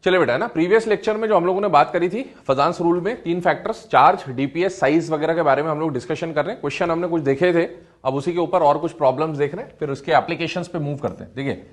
चले बेटा, है ना, प्रीवियस लेक्चर में जो हम लोगों ने बात करी थी फजांस रूल में 3 फैक्टर्स चार्ज, डीपीएस, साइज वगैरह के बारे में हम लोग डिस्कशन कर रहे हैं। क्वेश्चन हमने कुछ देखे थे, अब उसी के ऊपर और कुछ प्रॉब्लम्स देख रहे हैं, फिर उसके एप्लीकेशंस पे मूव करते हैं। देखिए,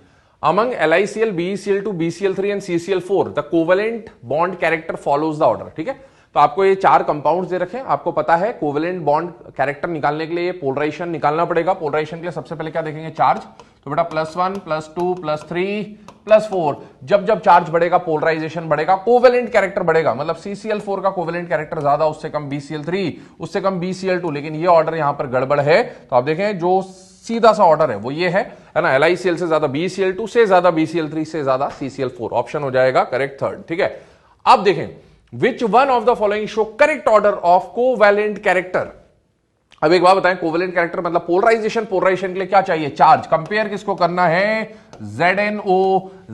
among LiCl, BeCl2, BCl3 and CCl4 the covalent bond character follows the order. ठीक है, तो आपको ये 4 कंपाउंड्स दे रखे हैं, आपको पता है कोवेलेंट बॉन्ड कैरेक्टर निकालने के लिए पोलराइजेशन निकालना पड़ेगा। पोलराइजेशन के लिए सबसे पहले क्या देखेंगे? चार्ज। तो बेटा +1 +2 +3 +4, जब जब चार्ज बढ़ेगा पोलराइजेशन बढ़ेगा, कोवेलेंट कैरेक्टर बढ़ेगा। मतलब CCl4 का कोवेलेंट कैरेक्टर ज्यादा, उससे कम BCl3, उससे कम BCl2। लेकिन ये ऑर्डर यहां पर गड़बड़ है, तो आप देखें जो सीधा सा ऑर्डर है वो ये है ना, LiCl से ज्यादा BCl2, से ज्यादा BCl3, से ज्यादा CCl4। ऑप्शन हो जाएगा करेक्ट थर्ड। ठीक है, अब देखें which one of the following show correct order of covalent character. अब एक बात बताएं, कोवैलेंट कैरेक्टर मतलब पोलराइजेशन। पोलराइजेशन के लिए क्या चाहिए? चार्ज। कंपेयर किसको करना है? ZnO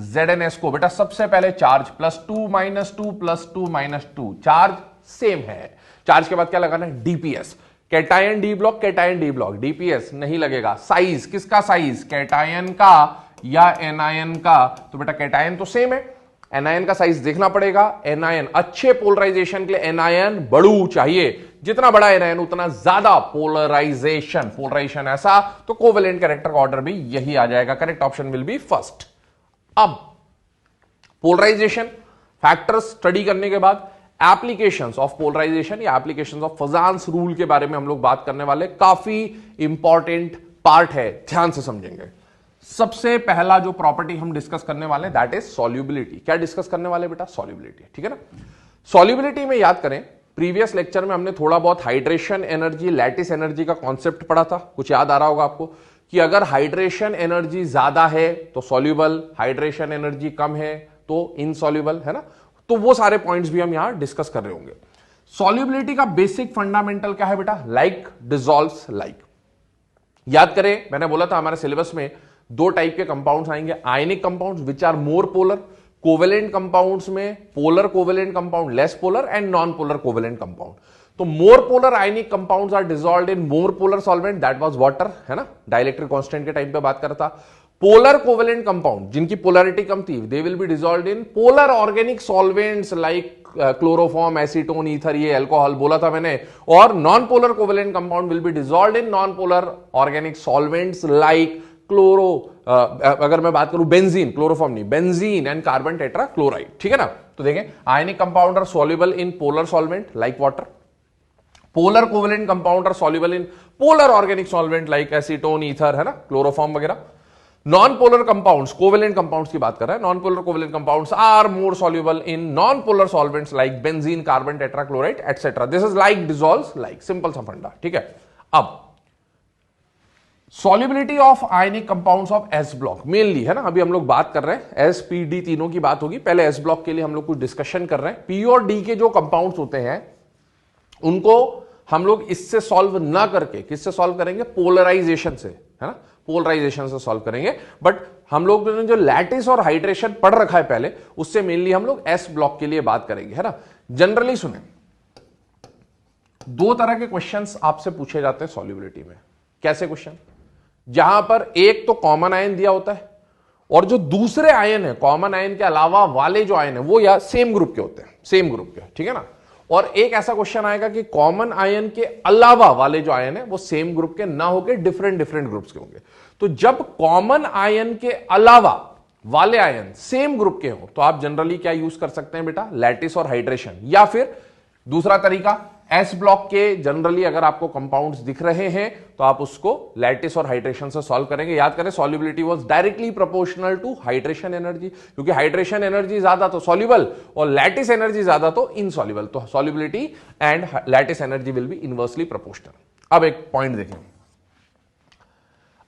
ZnS को। बेटा सबसे पहले चार्ज +2 -2 +2 -2, चार्ज सेम है। चार्ज के बाद क्या लगाना है? DPS. Cation D block, cation D block, DPS नहीं लगेगा। साइज, किसका साइज? कैटायन का या एनायन का? तो बेटा कैटायन तो सेम है, एनायन का साइज देखना पड़ेगा। एनायन अच्छे पोलराइजेशन के लिए एनायन बड़ू चाहिए, जितना बड़ा एनायन उतना ज्यादा पोलराइजेशन। पोलराइजेशन ऐसा, तो कोवेलेंट कैरेक्टर का ऑर्डर भी यही आ जाएगा। Correct option will be first. अब पोलराइजेशन फैक्टर्स स्टडी करने के बाद एप्लीकेशंस ऑफ पोलराइजेशन या एप्लीकेशंस ऑफ फजांस रूल के बारे में हम लोग बात करने वाले। काफी इंपॉर्टेंट पार्ट है, ध्यान से समझेंगे। सबसे पहला जो प्रॉपर्टी हम डिस्कस करने वाले हैं दैट इज सॉल्युबिलिटी। क्या डिस्कस करने वाले बेटा? सॉल्युबिलिटी। ठीक है ना। सॉल्युबिलिटी में याद करें, प्रीवियस लेक्चर में हमने थोड़ा बहुत हाइड्रेशन एनर्जी, लैटिस एनर्जी का कॉन्सेप्ट पढ़ा था। कुछ याद आ रहा होगा आपको कि अगर हाइड्रेशन एनर्जी ज्यादा है तो सॉल्युबल, हाइड्रेशन एनर्जी कम है तो इनसॉल्युबल, है ना। तो वो सारे पॉइंट्स भी हम यहां डिस्कस कर रहे होंगे। सॉल्युबिलिटी का बेसिक फंडामेंटल क्या है बेटा? Like dissolves like. याद करें, मैंने बोला था हमारे सिलेबस में 2 टाइप के कंपाउंड्स आएंगे, ionic compounds which are more polar, covalent compounds में polar covalent compound, less polar and non polar covalent compound. तो more polar ionic compounds are dissolved in more polar solvent, that was water, है ना, dielectric constant के time पे बात कर रहा था। पोलर कोवेलेंट कंपाउंड जिनकी पोलैरिटी कम थी, they will be dissolved in polar organic solvents like chloroform, acetone, ether, ये अल्कोहल बोला था मैंने। और non polar covalent compound will be dissolved in non polar organic solvents like chloro, अगर मैं बात करूं बेंजीन, क्लोरोफॉर्म नहीं, benzene and carbon tetrachloride. ठीक है ना। तो देखें, ionic compound are soluble in polar solvent like water, polar covalent compound are soluble in polar organic solvent like acetone, ether, है ना, क्लोरोफॉर्म वगैरह। Non polar compounds, covalent compounds की बात कर रहे हैं, non polar covalent compounds are more soluble in non polar solvents like benzene, carbon tetrachloride etcetera. This is like dissolves like, simple सा funda. ठीक है। अब solubility of ionic compounds of S block mainly, है ना, अभी हम लोग बात कर रहे हैं एस पी डी तीनों की बात होगी। पहले एस ब्लॉक के लिए हम लोग कुछ डिस्कशन कर रहे हैं। पी और डी के जो कंपाउंड्स होते हैं उनको हम लोग इससे सॉल्व ना करके किससे सॉल्व करेंगे? पोलराइजेशन से, है ना, पोलराइजेशन से सॉल्व करेंगे। बट हम लोग ने जो लैटिस और हाइड्रेशन पढ़ रखा है पहले, उससे मेनली हम लोग एस ब्लॉक के लिए बात करेंगे, है ना। जनरली सुने, 2 तरह के क्वेश्चंस आपसे पूछे जाते हैं सॉल्युबिलिटी में। कैसे क्वेश्चन? जहां पर एक तो कॉमन आयन दिया होता है और जो दूसरे आयन है कॉमन आयन के अलावा वाले जो आयन है वो या सेम ग्रुप के होते हैं, सेम ग्रुप के। ठीक है ना। और एक ऐसा क्वेश्चन आएगा कि कॉमन आयन के अलावा वाले जो आयन है वो सेम ग्रुप के ना होकर डिफरेंट डिफरेंट ग्रुप्स के होंगे। तो जब कॉमन आयन के अलावा वाले आयन सेम ग्रुप के हो तो आप जनरली क्या यूज कर सकते हैं बेटा? लैटिस और हाइड्रेशन। या फिर दूसरा तरीका, एस ब्लॉक के जनरली अगर आपको कंपाउंड्स दिख रहे हैं तो आप उसको लैटिस और हाइड्रेशन से सॉल्व करेंगे। याद करें, solubility was directly proportional to hydration energy, क्योंकि हाइड्रेशन एनर्जी ज्यादा तो सॉल्युबल और लैटिस एनर्जी ज्यादा तो इनसॉल्युबल। तो solubility and lattice energy will be inversely proportional. अब एक पॉइंट देखें,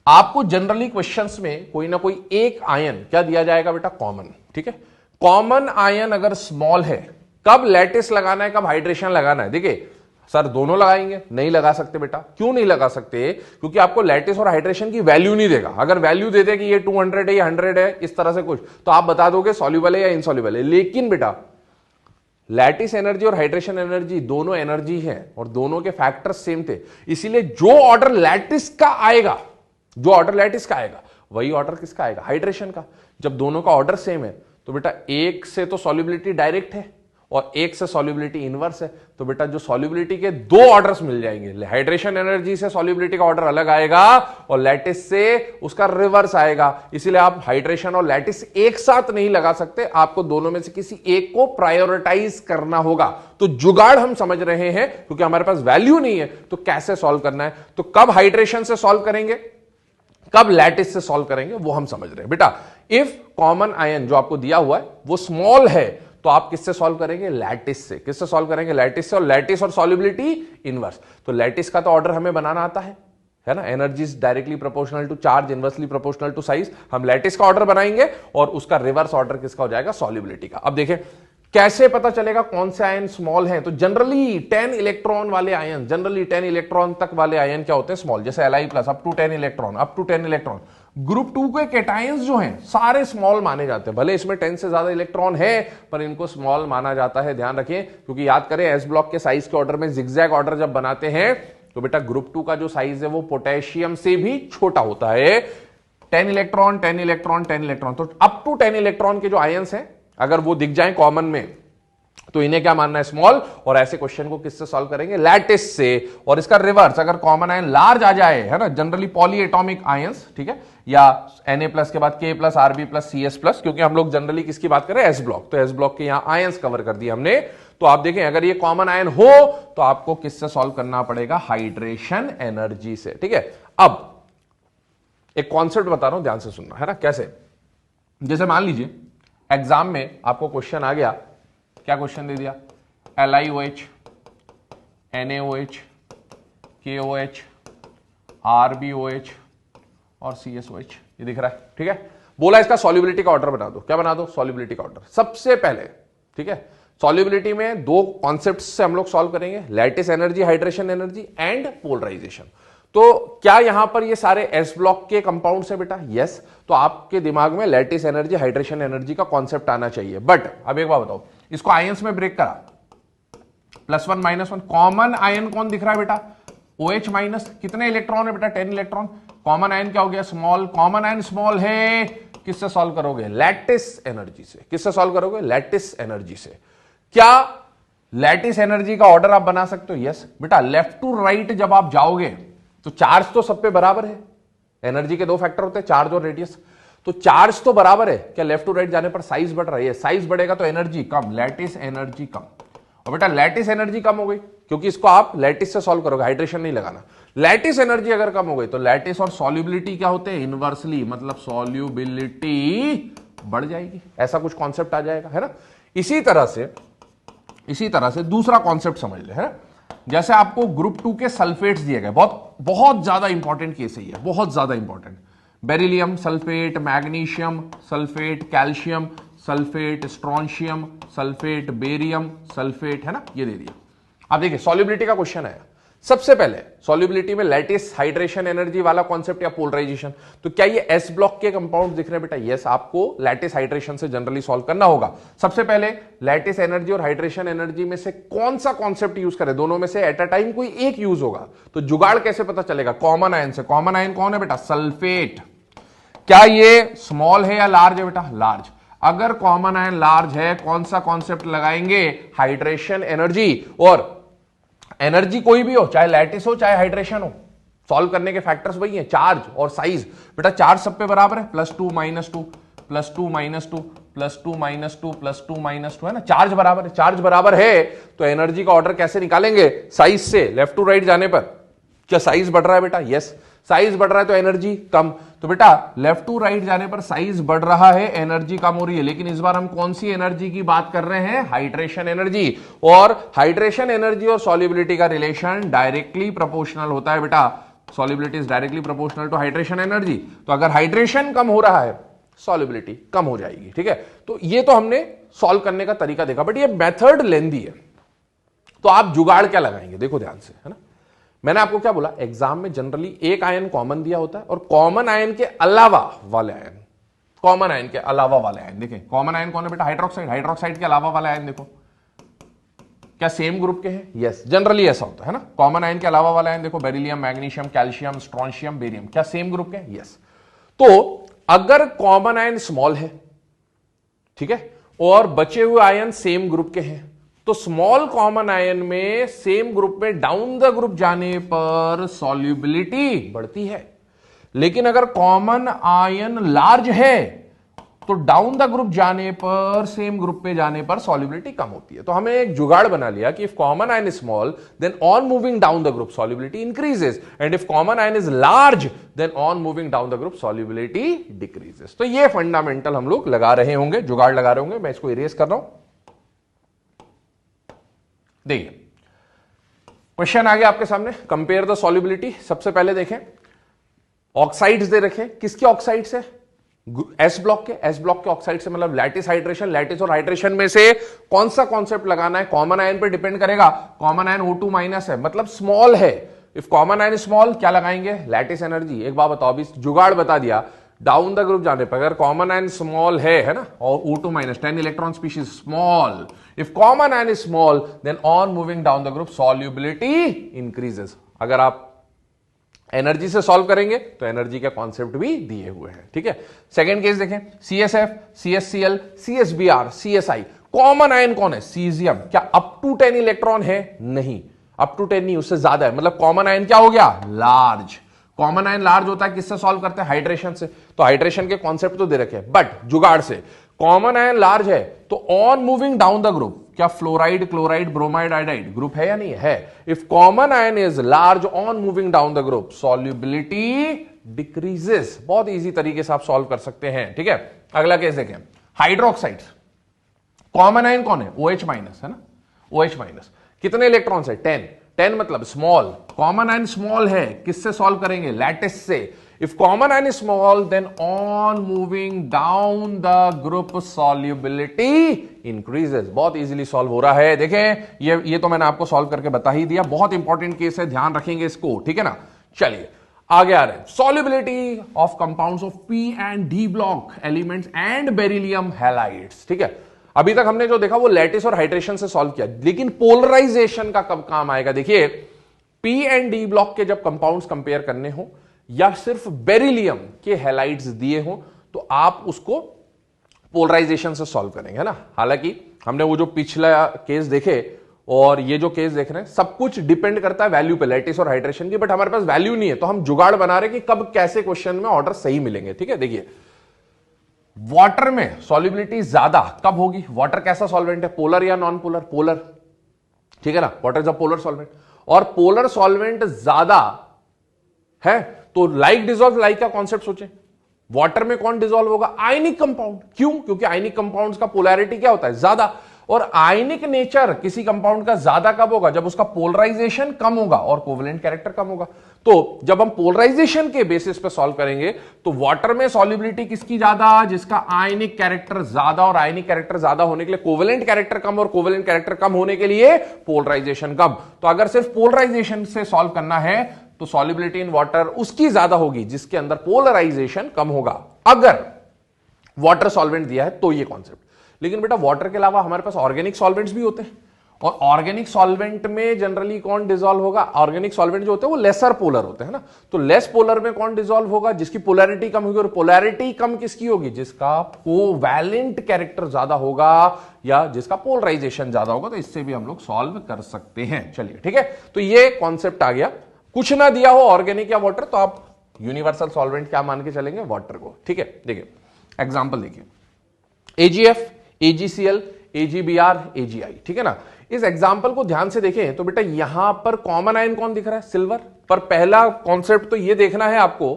आपको जनरली क्वेश्चंस में कोई ना कोई एक आयन क्या दिया जाएगा बेटा? कॉमन। ठीक है। कॉमन आयन अगर स्मॉल है, कब लैटिस लगाना है, कब हाइड्रेशन लगाना है? देखिए सर, दोनों लगाएंगे? नहीं लगा सकते बेटा। क्यों नहीं लगा सकते? क्योंकि आपको लैटिस और हाइड्रेशन की वैल्यू नहीं देगा। अगर वैल्यू दे दे कि ये 200 है, ये 100 है, इस तरह से कुछ, तो आप बता दोगे सॉल्युबल है या इनसॉल्युबल है। लेकिन बेटा लैटिस एनर्जी और हाइड्रेशन एनर्जी दोनों एनर्जी है और दोनों के फैक्टर्स सेम थे, इसीलिए जो ऑर्डर लैटिस का आएगा, जो ऑर्डर लैटिस का आएगा वही ऑर्डर किसका आएगा? हाइड्रेशन का। जब दोनों का ऑर्डर सेम है तो बेटा एक से तो सॉल्युबिलिटी डायरेक्ट है और एक से सॉल्युबिलिटी इनवर्स है, तो बेटा जो सॉल्युबिलिटी के दो ऑर्डर्स मिल जाएंगे, हाइड्रेशन एनर्जी से सॉल्युबिलिटी का ऑर्डर अलग आएगा और लैटिस से उसका रिवर्स आएगा। इसीलिए आप हाइड्रेशन और लैटिस एक साथ नहीं लगा सकते, आपको दोनों में से किसी एक को प्रायोरिटाइज करना होगा। तो जुगाड़ हम समझ रहे हैं, क्योंकि हमारे पास वैल्यू नहीं है तो कैसे सॉल्व करना है। तो कब हाइड्रेशन से सॉल्व करेंगे, कब लैटिस से सॉल्व करेंगे, वो हम समझ रहे हैं। बेटा इफ कॉमन आयन जो आपको दिया हुआ है वो स्मॉल है, तो आप किससे सॉल्व करेंगे, लैटिस से। किससे सॉल्व करेंगे, लैटिस से। और लैटिस और सॉल्युबिलिटी इनवर्स, तो लैटिस का तो ऑर्डर हमें बनाना आता है ना, energy is directly proportional to charge, inversely proportional to size. हम लैटिस का ऑर्डर बनाएंगे और उसका रिवर्स ऑर्डर किसका हो जाएगा, सॉल्युबिलिटी का। अब देखें कैसे पता चलेगा कौन से आयन स्मॉल हैं। तो जनरली 10 इलेक्ट्रॉन वाले आयन, जनरली 10 इलेक्ट्रॉन तक वाले आयन क्या होते हैं, स्मॉल। जैसे Li+ up to 10 electron, up to 10 electron. Group 2 के कैटायंस जो हैं सारे स्मॉल माने जाते हैं, भले इसमें 10 से ज्यादा इलेक्ट्रॉन है पर इनको स्मॉल माना जाता है। ध्यान रखें, क्योंकि याद करें एस ब्लॉक के साइज के ऑर्डर में जिगजैग ऑर्डर जब बनाते हैं तो बेटा ग्रुप 2 का जो साइज है वो पोटेशियम से भी छोटा होता है। 10 इलेक्ट्रॉन 10 इलेक्ट्रॉन 10 इलेक्ट्रॉन, तो अप टू 10 इलेक्ट्रॉन के जो आयंस हैं अगर वो दिख जाए कॉमन में तो इन्हें क्या मानना है, स्मॉल। और ऐसे क्वेश्चन को किससे सॉल्व करेंगे, लैटिस से। और इसका रिवर्स, अगर कॉमन आयन लार्ज आ जाए, है ना, जनरली पॉली एटॉमिक आयंस, ठीक है, या Na+ के बाद K+, Rb+, Cs+, क्योंकि हम लोग जनरली किसकी बात करें, एस ब्लॉक, तो एस ब्लॉक के यहां आयंस कवर कर दिए हमने। तो आप देखें अगर ये कॉमन आयन हो तो आपको किससे सॉल्व करना पड़ेगा, हाइड्रेशन एनर्जी से। ठीक है, अब एक कॉन्सेप्ट बता रहा हूं, ध्यान से सुनना, है ना। कैसे, जैसे मान लीजिए एग्जाम में आपको क्वेश्चन आ गया, क्या क्वेश्चन दे दिया, LiOH, NaOH, KOH, RbOH और CSOH, ये दिख रहा है। ठीक है, बोला इसका सॉल्युबिलिटी का ऑर्डर बना दो। क्या बना दो, सॉल्युबिलिटी का ऑर्डर। सबसे पहले, ठीक है, सॉल्युबिलिटी में दो कॉन्सेप्ट से हम लोग सॉल्व करेंगे, lattice energy, hydration energy and polarisation. तो क्या यहां पर ये सारे एस ब्लॉक के कंपाउंड है बेटा, यस। तो आपके दिमाग में लैटिस एनर्जी, हाइड्रेशन एनर्जी का कॉन्सेप्ट आना चाहिए। बट अब एक बात बताओ, इसको आयंस में ब्रेक करा, +1 -1, कॉमन आयन कौन दिख रहा है बेटा, OH-, कितने इलेक्ट्रॉन है बेटा, 10 इलेक्ट्रॉन। कॉमन आयन क्या हो गया, स्मॉल। कॉमन आयन स्मॉल है, किससे सॉल्व करोगे, लैटिस एनर्जी से। किससे सॉल्व करोगे, लैटिस एनर्जी से। क्या लैटिस एनर्जी का ऑर्डर आप बना सकते हो, यस बेटा। लेफ्ट टू राइट जब आप जाओगे तो चार्ज तो सब पे बराबर है, एनर्जी के दो फैक्टर होते हैं, चार्ज और रेडियस। तो चार्ज तो बराबर है, क्या लेफ्ट टू राइट जाने पर साइज बढ़ रही है, साइज बढ़ेगा तो एनर्जी कम, लैटिस एनर्जी कम। और बेटा लैटिस एनर्जी कम हो गई क्योंकि इसको आप लैटिस से सॉल्व करोगे, हाइड्रेशन नहीं लगाना। लैटिस एनर्जी अगर कम हो गई तो लैटिस और सॉल्युबिलिटी क्या होते हैं, इनवर्सली, मतलब सॉल्युबिलिटी बढ़ जाएगी। ऐसा कुछ कॉन्सेप्ट आ जाएगा, है ना। इसी तरह से दूसरा कॉन्सेप्ट समझ ले, है ना। जैसे आपको ग्रुप 2 के सल्फेट्स दिए गए, बहुत ज्यादा इंपॉर्टेंट केस है ये, बहुत ज्यादा important. Beryllium sulphate, magnesium sulphate, calcium sulphate, strontium sulphate, barium sulphate, है ना, ये दे दिया। अब देखिए सॉल्युबिलिटी का क्वेश्चन आया। सबसे पहले सॉल्युबिलिटी में लैटिस हाइड्रेशन एनर्जी वाला कॉन्सेप्ट या पोलराइजेशन, तो क्या ये एस ब्लॉक के कंपाउंड दिख रहे हैं बेटा, यस। आपको लैटिस हाइड्रेशन से जनरली सॉल्व करना होगा। सबसे पहले लैटिस एनर्जी और हाइड्रेशन एनर्जी में से कौन सा कॉन्सेप्ट यूज करें, दोनों में से एट अ टाइम कोई एक यूज होगा। तो जुगाड़ कैसे पता चलेगा, कॉमन आयन से। कॉमन आयन कौन है बेटा, सल्फेट। क्या ये स्मॉल है या लार्ज है बेटा, लार्ज। अगर कॉमन आयन लार्ज है, कौन सा कॉन्सेप्ट लगाएंगे, हाइड्रेशन एनर्जी। और एनर्जी कोई भी हो, चाहे लैटिस हो चाहे हाइड्रेशन हो, सॉल्व करने के फैक्टर्स वही हैं, चार्ज और साइज। बेटा चार्ज सब पे बराबर है, +2 -2 +2 -2 +2 -2 +2 -2, है ना, चार्ज बराबर है। चार्ज बराबर है तो एनर्जी का ऑर्डर कैसे निकालेंगे, साइज से। लेफ्ट टू राइट जाने पर क्या साइज बढ़ रहा है बेटा, यस। साइज बढ़ रहा है तो एनर्जी कम। तो बेटा लेफ्ट टू राइट जाने पर साइज बढ़ रहा है, एनर्जी कम हो रही है। लेकिन इस बार हम कौन सी एनर्जी की बात कर रहे हैं, हाइड्रेशन एनर्जी। और हाइड्रेशन एनर्जी और सॉल्युबिलिटी का रिलेशन डायरेक्टली प्रोपोर्शनल होता है बेटा। Solubility is directly proportional to hydration energy. तो अगर हाइड्रेशन कम हो रहा है, सॉल्युबिलिटी कम हो जाएगी। ठीक है, तो ये तो हमने सॉल्व करने का तरीका देखा, बट ये मेथड लेंदी है। तो आप जुगाड़ क्या लगाएंगे, देखो ध्यान से, है ना। मैंने आपको क्या बोला, एग्जाम में जनरली एक आयन कॉमन दिया होता है और कॉमन आयन के अलावा वाले आयन, कॉमन आयन के अलावा वाले आयन। देखें कॉमन आयन कौन है बेटा, हाइड्रोक्साइड। हाइड्रोक्साइड के अलावा वाले आयन देखो क्या सेम ग्रुप के हैं, यस। जनरली ऐसा होता है ना, कॉमन आयन के अलावा वाले आयन देखो, beryllium, magnesium, calcium, strontium, barium, क्या सेम ग्रुप के हैं, यस। तो अगर कॉमन आयन स्मॉल है, ठीक है, और बचे हुए आयन सेम ग्रुप के हैं, तो स्मॉल कॉमन आयन में सेम ग्रुप में डाउन द ग्रुप जाने पर सॉल्युबिलिटी बढ़ती है। लेकिन अगर कॉमन आयन लार्ज है तो डाउन द ग्रुप जाने पर सेम ग्रुप पे जाने पर सॉल्युबिलिटी कम होती है। तो हमें एक जुगाड़ बना लिया कि if common ion is small then on moving down the group solubility increases, and if common ion is large then on moving down the group solubility decreases. तो ये फंडामेंटल हम लोग लगा रहे होंगे, जुगाड़ लगा रहे होंगे। मैं इसको इरेज कर रहा हूं। देखिए क्वेश्चन आ गया आपके सामने, कंपेयर द सॉल्युबिलिटी। सबसे पहले देखें ऑक्साइड्स दे रखे, किसके ऑक्साइड्स है? एस ब्लॉक के। एस ब्लॉक के ऑक्साइड से मतलब लैटिस हाइड्रेशन। लैटिस और हाइड्रेशन में से कौन सा कॉन्सेप्ट लगाना है? कॉमन आयन पे डिपेंड करेगा। कॉमन आयन O2 माइनस है मतलब स्मॉल है। इफ कॉमन आयन स्मॉल क्या लगाएंगे? Lattice energy. एक बात बताओ, अभी जुगाड़ बता दिया, डाउन द ग्रुप जाने पर अगर कॉमन आयन स्मॉल है ना, और O2 minus 10 electron species small, if common ion is small then on moving down the group solubility increases. अगर आप एनर्जी से सॉल्व करेंगे तो एनर्जी के कॉन्सेप्ट भी दिए हुए हैं, ठीक है। सेकंड केस देखें, CSF, CSCl, CSBr, CSI। Common ion कौन है? सीजियम। क्या अप टू 10 इलेक्ट्रॉन है? नहीं, अप टू 10 नहीं, उससे ज्यादा है। मतलब कॉमन आयन क्या हो गया? लार्ज। कॉमन आयन लार्ज होता है किससे सॉल्व करते हैं? हाइड्रेशन से। तो हाइड्रेशन के कॉन्सेप्ट तो दे रखे हैं, बट जुगाड़ से कॉमन आयन लार्ज है तो on moving down the group क्या fluoride, chloride, bromide, iodide group है या नहीं है? If common ion is large on moving down the group solubility decreases. बहुत इजी तरीके से आप सॉल्व कर सकते हैं, ठीक है। अगला केस देखें, हाइड्रोक्साइड्स। कॉमन आयन कौन है? OH माइनस है ना, OH माइनस। कितने इलेक्ट्रॉन्स है? 10। 10 मतलब स्मॉल। कॉमन आयन स्मॉल है, किससे सॉल्व करेंगे? लैटिस से। If common ion is small, then on moving down the group solubility increases। बहुत इजीली सॉल्व हो रहा है। देखें ये तो मैंने आपको सॉल्व करके बता ही दिया। बहुत इंपॉर्टेंट केस है, ध्यान रखेंगे इसको, ठीक है ना। चलिए आगे आ रहे हैं, solubility of compounds of P and D block elements and beryllium halides, ठीक है। अभी तक हमने जो देखा वो लैटिस और हाइड्रेशन से सॉल्व किया, लेकिन पोलराइजेशन का कब काम आएगा? देखिए P and D ब्लॉक के जब कंपाउंड्स कंपेयर करने हो या सिर्फ बेरिलियम के हैलाइड्स दिए हो तो आप उसको पोलराइजेशन से सॉल्व करेंगे, है ना। हालांकि हमने वो जो पिछला केस देखे और ये जो केस देख रहे हैं सब कुछ डिपेंड करता है वैल्यू पे, लैटिस और हाइड्रेशन की, बट हमारे पास वैल्यू नहीं है तो हम जुगाड़ बना रहे हैं कि कब कैसे क्वेश्चन में ऑर्डर सही मिलेंगे, ठीक है। देखिए वाटर में सॉल्युबिलिटी ज्यादा कब होगी? वाटर कैसा सॉल्वेंट है? पोलर या नॉन पोलर? पोलर, ठीक है ना। Water is a polar solvent, और पोलर सॉल्वेंट ज्यादा है तो लाइक डिसॉल्व लाइक का कॉन्सेप्ट सोचें। वाटर में कौन डिसॉल्व होगा? Ionic compound. क्यों? क्योंकि आयनिक कंपाउंड्स का पोलैरिटी क्या होता है? ज्यादा। और आयनिक नेचर किसी कंपाउंड का ज्यादा कब होगा? जब उसका पोलराइजेशन कम होगा और कोवेलेंट कैरेक्टर कम होगा। तो जब हम पोलराइजेशन के बेसिस पे सॉल्व करेंगे तो वाटर में सॉल्युबिलिटी किसकी ज्यादा? जिसका आयनिक कैरेक्टर ज्यादा, और आयनिक कैरेक्टर ज्यादा होने के लिए कोवेलेंट कैरेक्टर कम, और कोवेलेंट कैरेक्टर कम होने के लिए पोलराइजेशन कम। तो अगर सिर्फ पोलराइजेशन से सॉल्व करना है तो सॉल्युबिलिटी इन वाटर उसकी ज्यादा होगी जिसके अंदर पोलराइजेशन कम होगा, अगर वाटर सॉल्वेंट दिया है तो ये कॉन्सेप्ट। लेकिन बेटा वाटर के अलावा हमारे पास ऑर्गेनिक सॉल्वेंट्स भी होते हैं, और ऑर्गेनिक सॉल्वेंट में जनरली कौन डिसॉल्व होगा? ऑर्गेनिक सॉल्वेंट जो होते हैं वो लेसर पोलर होते हैं ना, तो लेस पोलर में कौन डिसॉल्व होगा? जिसकी पोलैरिटी कम होगी। और पोलैरिटी कम किसकी होगी? जिसका कोवैलेंट कैरेक्टर ज्यादा होगा या जिसका पोलराइजेशन ज्यादा होगा। तो इससे भी हम लोग सॉल्व कर सकते हैं। चलिए ठीक है, तो ये कॉन्सेप्ट आ गया। कुछ ना दिया हो ऑर्गेनिक या वाटर तो आप यूनिवर्सल सॉल्वेंट क्या मान के चलेंगे? वाटर को, ठीक है। देखिए एग्जांपल देखिए, AgF, AgCl, AgBr, AgI, ठीक है ना। इस एग्जांपल को ध्यान से देखें तो बेटा यहां पर कॉमन आयन कौन दिख रहा है? सिल्वर। पर पहला कॉन्सेप्ट तो यह देखना है आपको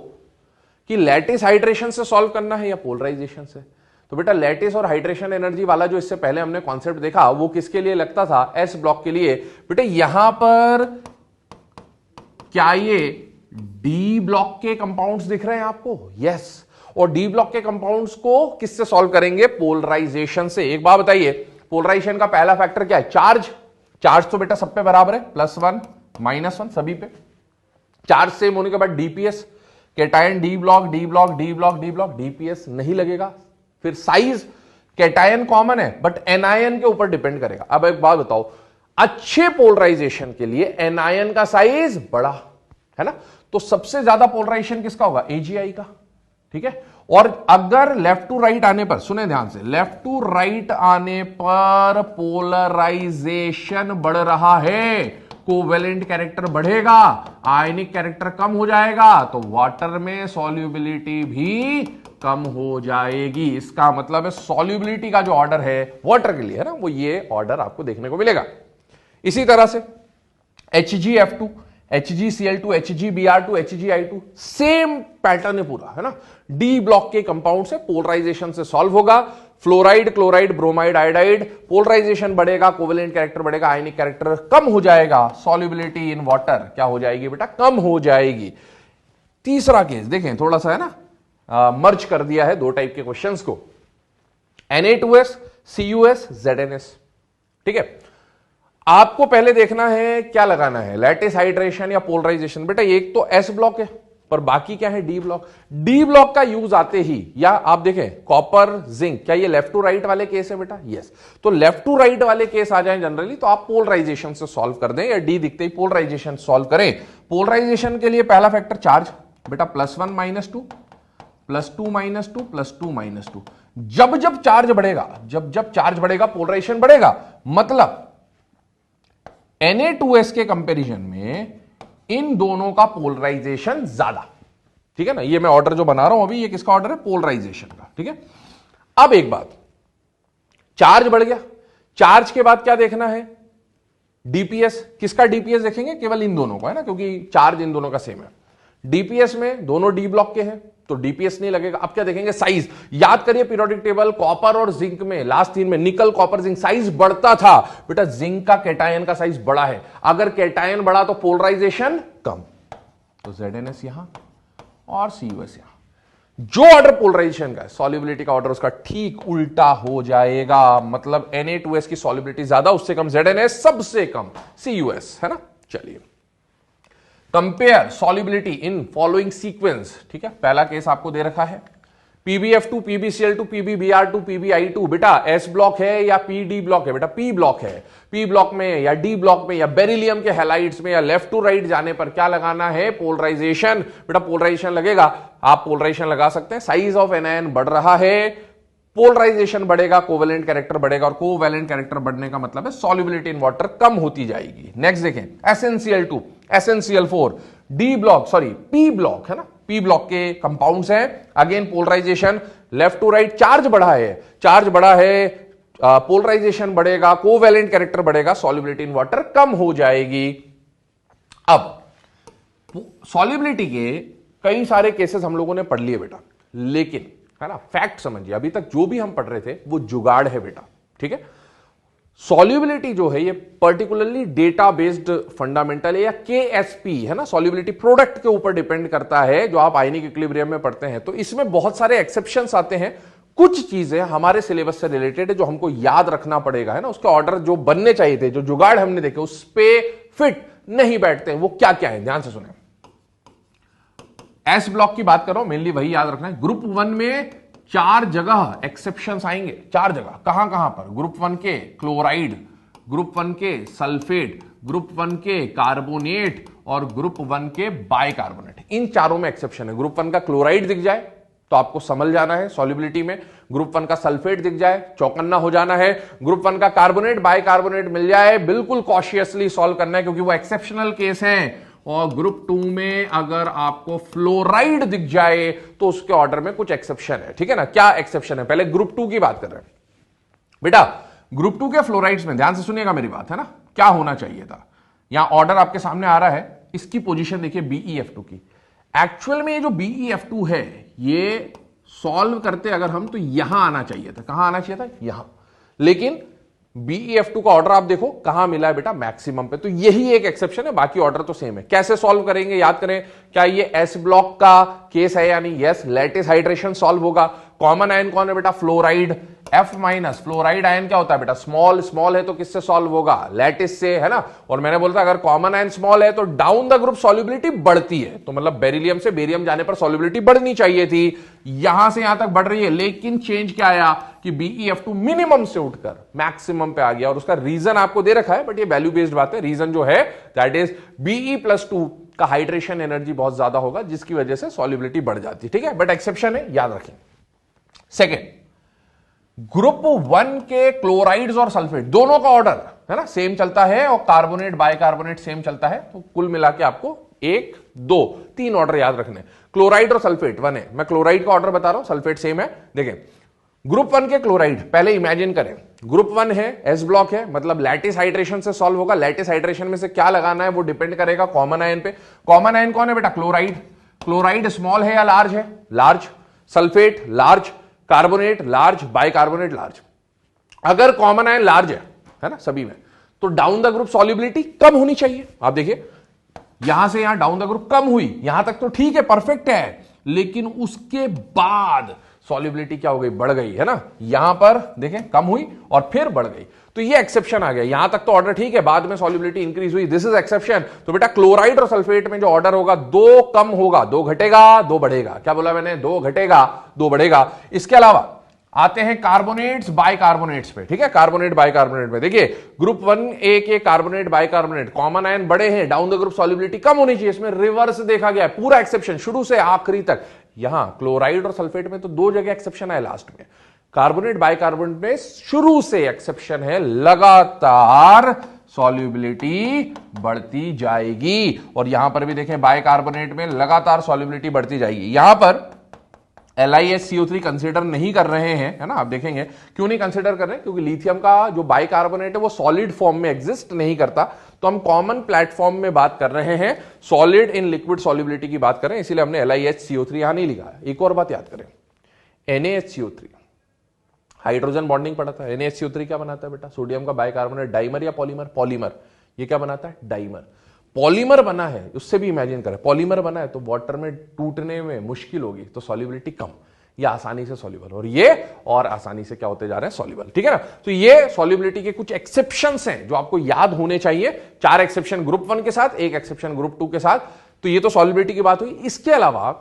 कि लैटिस हाइड्रेशन से सॉल्व करना है या पोलराइजेशन से। तो बेटा लैटिस और हाइड्रेशन एनर्जी वाला जो इससे पहले हमने कॉन्सेप्ट देखा वो किसके लिए लगता था? एस ब्लॉक के लिए। बेटा यहां पर क्या ये डी ब्लॉक के कंपाउंड्स दिख रहे हैं आपको? यस। और डी ब्लॉक के कंपाउंड्स को किससे सॉल्व करेंगे? पोलराइजेशन से। एक बात बताइए, पोलराइजेशन का पहला फैक्टर क्या है? चार्ज। चार्ज तो बेटा सब पे बराबर है, +1 -1 सभी पे। चार्ज सेम होने के बाद DPS, cation D block, D block, D block, D block, DPS नहीं लगेगा। फिर साइज, कैटायन कॉमन है बट एनायन के ऊपर डिपेंड करेगा। अब एक बात बताओ, अच्छे पोलराइजेशन के लिए एनायन का साइज बड़ा है ना, तो सबसे ज्यादा पोलराइजेशन किसका होगा? AgI का, ठीक है। और अगर लेफ्ट टू राइट आने पर, सुने ध्यान से, लेफ्ट टू राइट आने पर पोलराइजेशन बढ़ रहा है, कोवेलेंट कैरेक्टर बढ़ेगा, आयनिक कैरेक्टर कम हो जाएगा, तो वाटर में सॉल्युबिलिटी भी कम हो जाएगी। इसका मतलब है सॉल्युबिलिटी का जो ऑर्डर है वाटर के लिए है ना, वो ये ऑर्डर आपको देखने को मिलेगा। इसी तरह से HgF2, HgCl2, HgBr2, HgI2, same pattern है पूरा, है ना। डी ब्लॉक के कंपाउंड से पोलराइजेशन से सॉल्व होगा। Fluoride, chloride, bromide, iodide, polarisation बढ़ेगा, कोवेलेंट कैरेक्टर बढ़ेगा, आयनिक कैरेक्टर कम हो जाएगा, सॉल्युबिलिटी इन वाटर क्या हो जाएगी बेटा, कम हो जाएगी। तीसरा केस देखें, थोड़ा सा है ना मर्ज कर दिया है दो टाइप के क्वेश्चंस को, Na2S, CuS, ZnS। ठीक है, आपको पहले देखना है क्या लगाना है, लैटिस हाइड्रेशन या पोलराइजेशन। बेटा एक तो S ब्लॉक है, पर बाकी क्या है, डी ब्लॉक। डी ब्लॉक का यूज आते ही, या आप देखें कॉपर जिंक, क्या ये लेफ्ट टू राइट वाले केस है बेटा, यस। तो लेफ्ट टू राइट वाले केस आ जाए जनरली तो आप पोलराइजेशन से सॉल्व कर दें, या डी दिखते ही पोलराइजेशन सॉल्व करें। पोलराइजेशन के लिए पहला फैक्टर चार्ज बेटा, +1 -2, +2 -2, +2 -2। जब जब चार्ज बढ़ेगा, जब चार्ज बढ़ेगा पोलराइजेशन बढ़ेगा, मतलब Na2S के कंपैरिजन में इन दोनों का पोलराइजेशन ज्यादा। ठीक है ना, ये मैं ऑर्डर जो बना रहा हूं अभी, ये किसका ऑर्डर है, पोलराइजेशन का। ठीक है, अब एक बात, चार्ज बढ़ गया, चार्ज के बाद क्या देखना है, डीपीएस। किसका डीपीएस देखेंगे, केवल इन दोनों का, है ना, क्योंकि चार्ज इन दोनों का सेम है। डीपीएस में दोनों डी ब्लॉक के हैं तो डीपीएस नहीं लगेगा। अब क्या देखेंगे, साइज। याद करिए पीरियोडिक टेबल, कॉपर और जिंक में लास्ट 3 में निकल, कॉपर, जिंक साइज बढ़ता था बेटा, जिंक का कैटायन का साइज बड़ा है, अगर कैटायन बढ़ा तो पोलराइजेशन कम, तो ZnS यहां और CuS यहां। जो ऑर्डर पोलराइजेशन का है, सॉल्युबिलिटी का ऑर्डर उसका ठीक उल्टा हो जाएगा, मतलब Na2S की सॉल्युबिलिटी ज्यादा, उससे कम ZnS, सबसे कम CuS, है ना। चलिए compare solubility in following sequence. ठीक है, पहला केस आपको दे रखा है, PbF2, PbCl2, PbBr2, PbI2। बेटा S ब्लॉक है या PD ब्लॉक है, बेटा P ब्लॉक है। P ब्लॉक में या D ब्लॉक में या बेरिलियम के हैलाइड्स में या लेफ्ट टू राइट जाने पर क्या लगाना है, पोलराइजेशन। बेटा पोलराइजेशन लगेगा, आप पोलराइजेशन लगा सकते हैं। साइज ऑफ एनायन बढ़ रहा है, पोलराइजेशन बढ़ेगा, कोवेलेंट कैरेक्टर बढ़ेगा, और कोवेलेंट कैरेक्टर बढ़ने का मतलब है सॉल्युबिलिटी इन वाटर कम होती जाएगी। नेक्स्ट देखें, SnCl2, SnCl4, D block, sorry P block है ना, P ब्लॉक के कंपाउंड्स हैं। Again polarisation left to right, charge बढ़ा है, चार्ज बढ़ा है, पोलराइजेशन बढ़ेगा, कोवेलेंट कैरेक्टर बढ़ेगा, सॉल्युबिलिटी इन वाटर कम हो जाएगी। अब सॉल्युबिलिटी के कई सारे केसेस हम लोगों ने पढ़ लिए बेटा, लेकिन है ना फैक्ट समझिए, अभी तक जो भी हम पढ़ रहे थे वो जुगाड़ है बेटा। ठीक है, सॉल्युबिलिटी जो है ये पर्टिकुलरली डेटा बेस्ड फंडामेंटल है या KSP है ना, सॉल्युबिलिटी प्रोडक्ट के ऊपर डिपेंड करता है, जो आप आयनिक इक्विलिब्रियम में पढ़ते हैं। तो इसमें बहुत सारे एक्सेप्शंस आते हैं, कुछ चीजें हमारे सिलेबस से रिलेटेड है जो हमको याद रखना पड़ेगा, है ना। उसके ऑर्डर जो बनने चाहिए थे, जो जुगाड़ हमने देखे उस पे फिट नहीं बैठते हैं, वो क्या क्या है, ध्यान से सुने। S ब्लॉक की बात कर रहा हूं, मेनली वही याद रखना है। ग्रुप 1 में 4 जगह एक्सेप्शंस आएंगे, 4 जगह, कहां कहां पर, ग्रुप 1 के क्लोराइड, ग्रुप 1 के सल्फेट, ग्रुप 1 के कार्बोनेट और ग्रुप 1 के बाइकार्बोनेट। इन चारों में एक्सेप्शन है। ग्रुप 1 का क्लोराइड दिख जाए तो आपको समझ जाना है सॉल्युबिलिटी में, ग्रुप 1 का सल्फेट दिख जाए चौकन्ना हो जाना है, ग्रुप 1 का कार्बोनेट, बाइकार्बोनेट मिल जाए बिल्कुल कॉशियसली सॉल्व करना है, क्योंकि वो एक्सेप्शनल केस है। और ग्रुप 2 में अगर आपको फ्लोराइड दिख जाए तो उसके ऑर्डर में कुछ एक्सेप्शन है। ठीक है ना, क्या एक्सेप्शन है, पहले ग्रुप 2 की बात कर रहे हैं बेटा। ग्रुप 2 के फ्लोराइड्स में ध्यान से सुनिएगा मेरी बात, है ना, क्या होना चाहिए था। यहां ऑर्डर आपके सामने आ रहा है, इसकी पोजीशन देखिए BeF2 की। एक्चुअल में ये जो BeF2 है, ये सॉल्व करते अगर हम तो यहां आना चाहिए था, कहां आना चाहिए था, यहां। लेकिन BeF2 का ऑर्डर आप देखो कहां मिला है बेटा, मैक्सिमम पे। तो यही एक एक्सेप्शन है, बाकी ऑर्डर तो सेम है। कैसे सॉल्व करेंगे, याद करें, क्या ये S ब्लॉक का केस है यानी यस, लैटिस हाइड्रेशन सॉल्व होगा। कॉमन आयन कौन है बेटा, फ्लोराइड, F-, फ्लोराइड आयन क्या होता है बेटा, स्मॉल, स्मॉल है तो किससे सॉल्व होगा, लैटिस से, है ना। और मैंने बोला था अगर कॉमन आयन स्मॉल है तो डाउन द ग्रुप सॉल्युबिलिटी बढ़ती है, तो मतलब बेरिलियम से बेरियम जाने पर सॉल्युबिलिटी बढ़नी चाहिए थी, यहां से यहां तक बढ़ रही है। लेकिन चेंज क्या आया कि BeF2 मिनिमम से उठकर मैक्सिमम पे आ गया, और उसका रीजन आपको दे रखा है, बट ये वैल्यू बेस्ड बात है। रीजन जो है दैट इज Be+2 का हाइड्रेशन एनर्जी बहुत ज्यादा होगा, जिसकी वजह से सॉल्युबिलिटी बढ़ जाती है। ठीक है, बट एक्सेप्शन है, याद रखें। सेकेंड, ग्रुप 1 के क्लोराइड्स और सल्फेट दोनों का ऑर्डर है ना सेम चलता है, और कार्बोनेट बाइकार्बोनेट सेम चलता है, तो कुल मिला के आपको 1 2 3 ऑर्डर याद रखने। क्लोराइड और सल्फेट 1 है, मैं क्लोराइड का ऑर्डर बता रहा हूं, सल्फेट सेम है। देखें, ग्रुप 1 के क्लोराइड पहले इमेजिन करें, ग्रुप 1 है, एस ब्लॉक है, मतलब लैटिस हाइड्रेशन से सॉल्व होगा। लैटिस हाइड्रेशन में से क्या लगाना है वो डिपेंड करेगा कॉमन आयन पे। कॉमन आयन कौन है बेटा? क्लोराइड। क्लोराइड स्मॉल है या लार्ज है? Large. Sulphate large, carbonate large, bicarbonate large. अगर कॉमन आयन लार्ज है ना सभी में, तो डाउन द ग्रुप सॉल्युबिलिटी कम होनी चाहिए। आप देखिए यहां से यहां डाउन द ग्रुप कम हुई, यहां तक तो ठीक है, परफेक्ट है, लेकिन उसके बाद सॉल्युबिलिटी क्या हो गई? बढ़ गई, है ना। यहां पर देखें कम हुई और फिर बढ़ गई, तो ये एक्सेप्शन आ गया। यहां तक तो ऑर्डर ठीक है, बाद में सॉल्युबिलिटी इंक्रीज हुई, दिस इज एक्सेप्शन। तो बेटा क्लोराइड और सल्फेट में जो ऑर्डर होगा, 2 कम होगा, 2 घटेगा 2 बढ़ेगा। क्या बोला मैंने? 2 घटेगा 2 बढ़ेगा। इसके अलावा आते हैं कार्बोनेट्स बाइकार्बोनेट्स पे। ठीक है, कार्बोनेट बाइकार्बोनेट में देखिए ग्रुप 1A के कार्बोनेट बाइकार्बोनेट कॉमन आयन बड़े हैं, डाउन द ग्रुप सॉल्युबिलिटी कम होनी चाहिए। इसमें रिवर्स देखा गया है, पूरा एक्सेप्शन शुरू से आखिरी तक। यहां क्लोराइड और सल्फेट में तो 2 जगह एक्सेप्शन है लास्ट में, कार्बोनेट बाइकार्बोनेट में शुरू से एक्सेप्शन है, लगातार सॉल्युबिलिटी बढ़ती जाएगी। और यहां पर भी देखें बाइकार्बोनेट में लगातार सॉल्युबिलिटी बढ़ती जाएगी। यहां पर LiSCO3 कंसीडर नहीं कर रहे हैं, है ना। आप देखेंगे क्यों नहीं कंसीडर कर रहे हैं, क्योंकि लिथियम का जो बाइकार्बोनेट है वो सॉलिड फॉर्म में एग्जिस्ट नहीं करता, तो हम कॉमन प्लेटफॉर्म में बात कर रहे हैं, सॉलिड इन लिक्विड सॉल्युबिलिटी की बात कर रहे हैं, इसीलिए हमने LiHCO3 यहां नहीं लिखा है। एक और बात याद करें, NaHCO3 हाइड्रोजन बॉन्डिंग पड़ा था। NaHCO3 क्या बनाता है बेटा? सोडियम का बाइकार्बोनेट, डाइमर या पॉलीमर? पॉलीमर। ये क्या बनाता है? डाइमर। पॉलीमर बना है, उससे भी इमेजिन करें, पॉलीमर बना है तो वाटर में टूटने में मुश्किल होगी, तो सॉल्युबिलिटी कम, या आसानी से सॉल्युबल, और ये और आसानी से क्या होते जा रहे हैं? सॉल्युबल। ठीक है ना। तो ये सॉल्युबिलिटी के कुछ एक्सेप्शंस हैं जो आपको याद होने चाहिए। 4 एक्सेप्शन ग्रुप 1 के साथ, 1 एक्सेप्शन ग्रुप 2 के साथ। तो ये तो सॉल्युबिलिटी की बात हुई। इसके अलावा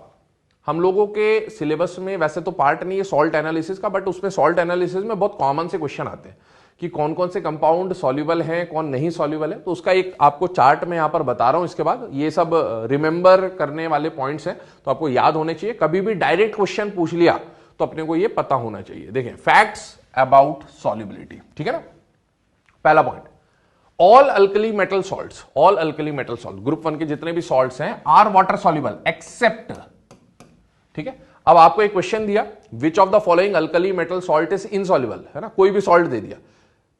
हम लोगों के सिलेबस में वैसे तो पार्ट नहीं है सॉल्ट एनालिसिस का, बट उसमें सॉल्ट एनालिसिस में बहुत कॉमन से क्वेश्चन आते हैं कि कौन कौन से कंपाउंड सॉल्युबल हैं, कौन नहीं सॉल्युबल है। तो उसका एक आपको चार्ट में यहां पर बता रहा हूं। इसके बाद ये सब रिमेंबर करने वाले पॉइंट्स हैं, तो आपको याद होने चाहिए। कभी भी डायरेक्ट क्वेश्चन पूछ लिया तो अपने को ये पता होना चाहिए। देखें, फैक्ट्स अबाउट सॉल्युबिलिटी। ठीक है ना। पहला point, all alkali metal salts, all alkali metal salt group 1 के जितने भी सॉल्ट्स हैं आर वाटर सॉल्युबल एक्सेप्ट। ठीक है, अब आपको एक क्वेश्चन दिया, which of the following alkali metal salt is insoluble, है ना, कोई भी सॉल्ट दे दिया,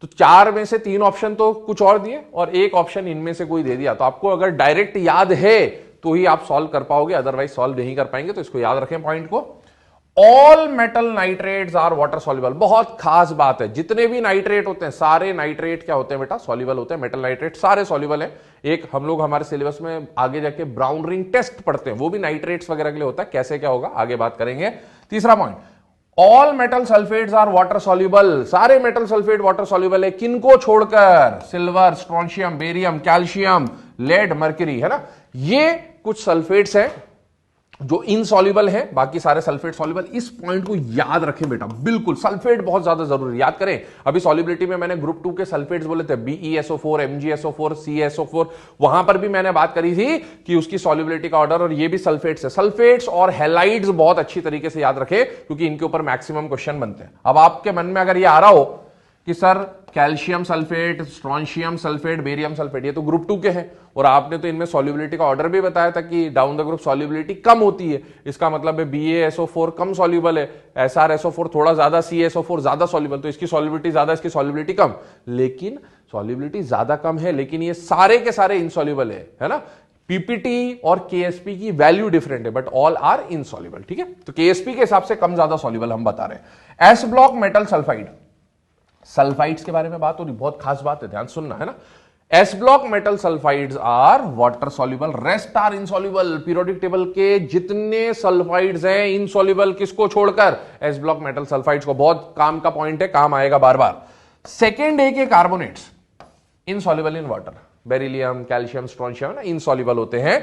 तो 4 में से 3 ऑप्शन तो कुछ और दिए और 1 ऑप्शन इनमें से कोई दे दिया। तो आपको अगर डायरेक्ट याद है तो ही आप सॉल्व कर पाओगे, अदरवाइज सॉल्व नहीं कर पाएंगे। तो इसको याद रखें पॉइंट को। All metal nitrates are water soluble, बहुत खास बात है। जितने भी नाइट्रेट होते हैं, सारे नाइट्रेट क्या होते हैं बेटा? सॉल्युबल होते हैं। मेटल नाइट्रेट सारे सॉल्युबल हैं। एक हम लोग हमारे सिलेबस में आगे जाके ब्राउन रिंग टेस्ट पढ़ते हैं, वो भी नाइट्रेट्स वगैरह के लिए होता है। कैसे क्या होगा आगे बात करेंगे। तीसरा point, all metal sulphates are water soluble, सारे मेटल सल्फेट वाटर सॉल्युबल है, किनको छोड़कर? Silver, strontium, barium, calcium, lead, mercury, है ना। ये कुछ सल्फेट्स हैं जो इनसॉल्युबल है, बाकी सारे सल्फेट सॉल्युबल। इस पॉइंट को याद रखें बेटा, बिल्कुल सल्फेट बहुत ज्यादा जरूरी, याद करें। अभी सॉल्युबिलिटी में मैंने ग्रुप 2 के सल्फेट्स बोले थे, BeSO4, MgSO4, CaSO4, वहां पर भी मैंने बात करी थी कि उसकी सॉल्युबिलिटी का ऑर्डर, और ये भी सल्फेट्स है। सल्फेट्स और हैलाइड्स बहुत अच्छी तरीके से याद रखें, क्योंकि इनके ऊपर मैक्सिमम क्वेश्चन बनते हैं। अब आपके मन में अगर ये आ रहा हो कि sir calcium sulphate, strontium sulphate, barium sulphate, ये तो ग्रुप 2 के हैं, और आपने तो इनमें सॉल्युबिलिटी का ऑर्डर भी बताया था कि डाउन द ग्रुप सॉल्युबिलिटी कम होती है। इसका मतलब है BaSO4 कम सॉल्युबल है, SrSO4 थोड़ा ज्यादा, CaSO4 ज्यादा सॉल्युबल, तो इसकी सॉल्युबिलिटी ज्यादा, इसकी सॉल्युबिलिटी कम। लेकिन सॉल्युबिलिटी ज्यादा कम है, लेकिन ये सारे के सारे इनसॉल्युबल है ना। पीपीटी और KSP की वैल्यू डिफरेंट है, बट ऑल आर इनसॉल्युबल। ठीक है, तो KSP के हिसाब से कम ज्यादा सॉल्युबल हम बता रहे हैं। S block metal sulphide, sulphides के बारे में बात हो रही, बहुत खास बात है, ध्यान सुनना, है ना। S block metal sulphides are water soluble, rest are insoluble. Periodic table के जितने सल्फाइड्स हैं इनसॉल्युबल, किसको छोड़कर? एस ब्लॉक मेटल सल्फाइड्स को। बहुत काम का पॉइंट है, काम आएगा बार बार। सेकेंड ए के carbonates insoluble in water, beryllium, calcium, strontium, ना, इनसॉल्युबल होते हैं।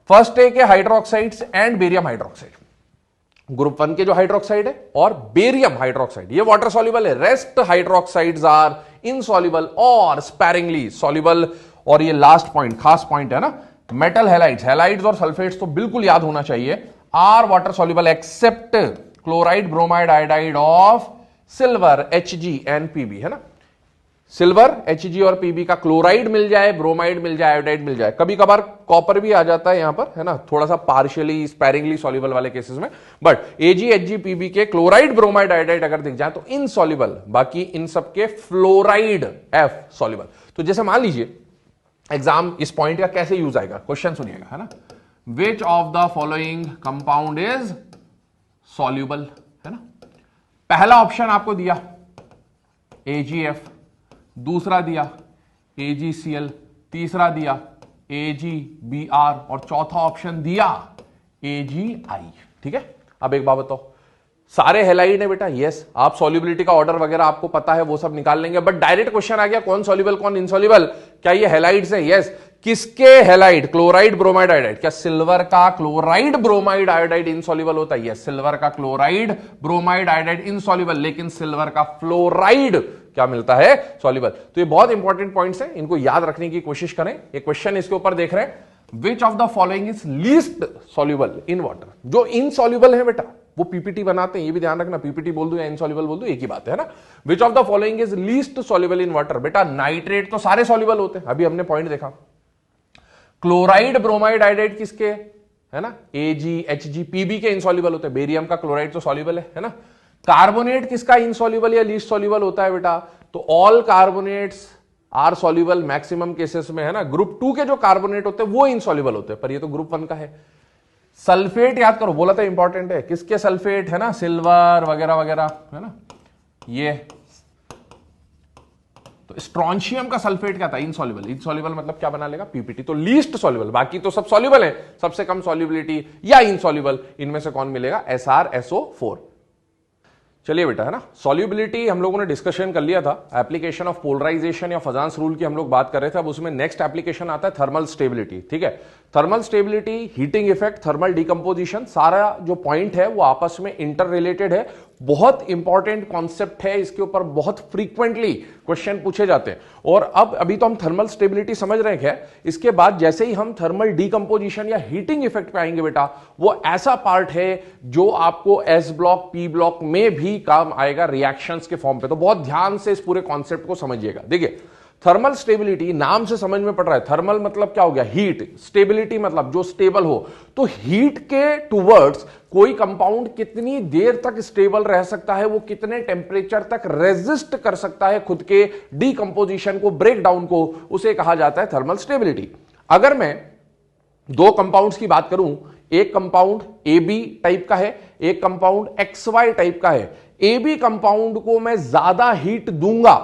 फर्स्ट ए के hydroxides and barium hydroxide, group 1 के जो हाइड्रोक्साइड है और बेरियम हाइड्रोक्साइड, ये वाटर सॉल्युबल है। रेस्ट हाइड्रोक्साइड्स आर इनसॉल्युबल और स्पैरिंगली सॉल्युबल। और ये लास्ट पॉइंट खास पॉइंट है ना, मेटल हैलाइड्स, हैलाइड्स और सल्फेट्स तो बिल्कुल याद होना चाहिए, are water soluble except chloride, bromide, iodide of silver, Hg and Pb, है ना। सिल्वर, Hg और Pb का क्लोराइड मिल जाए, ब्रोमाइड मिल जाए, आयोडाइड मिल जाए, कभी कभार कॉपर भी आ जाता है यहां पर, है ना, थोड़ा सा पार्शियली स्पैरिंगली सॉल्युबल वाले केसेस में, बट Ag, Hg, Pb के क्लोराइड, ब्रोमाइड, आयोडाइड अगर दिख जाए तो इनसॉल्युबल, बाकी इन सब के फ्लोराइड F सॉल्युबल। तो जैसे मान लीजिए एग्जाम इस पॉइंट का कैसे यूज आएगा, क्वेश्चन सुनिएगा, है ना। Which of the following compound is soluble, है ना। पहला ऑप्शन आपको दिया AgF, दूसरा दिया AgCl, तीसरा दिया AgBr और चौथा ऑप्शन दिया AgI, ठीक है। अब एक बात बताओ, सारे हेलाइड है बेटा, यस, आप सॉल्युबिलिटी का ऑर्डर वगैरह आपको पता है, वो सब निकाल लेंगे, बट डायरेक्ट क्वेश्चन आ गया कौन सॉल्युबल कौन इनसॉल्युबल, क्या ये हेलाइड्स है, यस। किसके हेलाइड, क्लोराइड, ब्रोमाइड, आयोडाइड, क्या सिल्वर का क्लोराइड, ब्रोमाइड, आयोडाइड इनसॉल्युबल होता है, यस, सिल्वर का क्लोराइड, ब्रोमाइड, आयोडाइड इनसॉल्युबल, लेकिन सिल्वर का फ्लोराइड क्या मिलता है, सॉल्युबल। तो ये बहुत इंपॉर्टेंट पॉइंट्स हैं, इनको याद रखने की कोशिश करें। एक क्वेश्चन इसके ऊपर देख रहे हैं, which of the following is least soluble in water, जो इनसॉल्युबल है बेटा वो पीपीटी बनाते हैं, ये भी ध्यान रखना, पीपीटी बोल दूं या इनसॉल्युबल बोल दूं एक ही बात है ना। Which of the following is least soluble in water, बेटा नाइट्रेट तो सारे सॉल्युबल होते हैं, अभी हमने पॉइंट देखा। क्लोराइड, ब्रोमाइड, आयोडाइड किसके, है ना, Ag, Hg, Pb के इनसॉल्युबल होते हैं, बेरियम का क्लोराइड तो सॉल्युबल है ना। कार्बोनेट किसका इनसॉल्युबल या लीस्ट सॉल्युबल होता है बेटा, तो all carbonates are soluble maximum cases में, है ना। ग्रुप 2 के जो कार्बोनेट होते हैं वो इनसॉल्युबल होते हैं, पर ये तो ग्रुप 1 का है। सल्फेट याद करो, बोला था इंपॉर्टेंट है, किसके सल्फेट, है ना, सिल्वर वगैरह वगैरह, है ना। ये तो स्ट्रॉन्शियम का सल्फेट क्या था, इनसॉल्युबल, इनसॉल्युबल मतलब क्या बना लेगा, पीपीटी, तो लीस्ट सॉल्युबल, बाकी तो सब सॉल्युबल है, सबसे कम सॉल्युबिलिटी या इनसॉल्युबल, इनमें से कौन मिलेगा, SrSO4। चलिए बेटा, है ना, सॉल्युबिलिटी हम लोगों ने डिस्कशन कर लिया था, एप्लीकेशन ऑफ पोलराइजेशन या फजांस रूल की हम लोग बात कर रहे थे। अब उसमें नेक्स्ट एप्लीकेशन आता है थर्मल स्टेबिलिटी, ठीक है। Thermal stability, heating effect, thermal decomposition, सारा जो पॉइंट है वो आपस में इंटर रिलेटेड है, बहुत इंपॉर्टेंट कॉन्सेप्ट है, इसके ऊपर बहुत फ्रीक्वेंटली क्वेश्चन पूछे जाते हैं। और अब अभी तो हम थर्मल स्टेबिलिटी समझ रहे हैं, इसके बाद जैसे ही हम थर्मल डिकम्पोजिशन या हीटिंग इफेक्ट पे आएंगे बेटा, वो ऐसा पार्ट है जो आपको S ब्लॉक, P ब्लॉक में भी काम आएगा रिएक्शंस के फॉर्म पे, तो बहुत ध्यान से इस पूरे कॉन्सेप्ट को समझिएगा। देखिए थर्मल स्टेबिलिटी नाम से समझ में पड़ रहा है, थर्मल मतलब क्या हो गया, हीट, स्टेबिलिटी मतलब जो स्टेबल हो, तो हीट के टूवर्ड्स कोई कंपाउंड कितनी देर तक स्टेबल रह सकता है, वो कितने टेम्परेचर तक रेजिस्ट कर सकता है खुद के डीकंपोजिशन को, ब्रेक डाउन को, उसे कहा जाता है थर्मल स्टेबिलिटी। अगर मैं दो कंपाउंड्स की बात करूं, एक कंपाउंड AB टाइप का है, एक कंपाउंड XY टाइप का है, AB कंपाउंड को मैं ज्यादा हीट दूंगा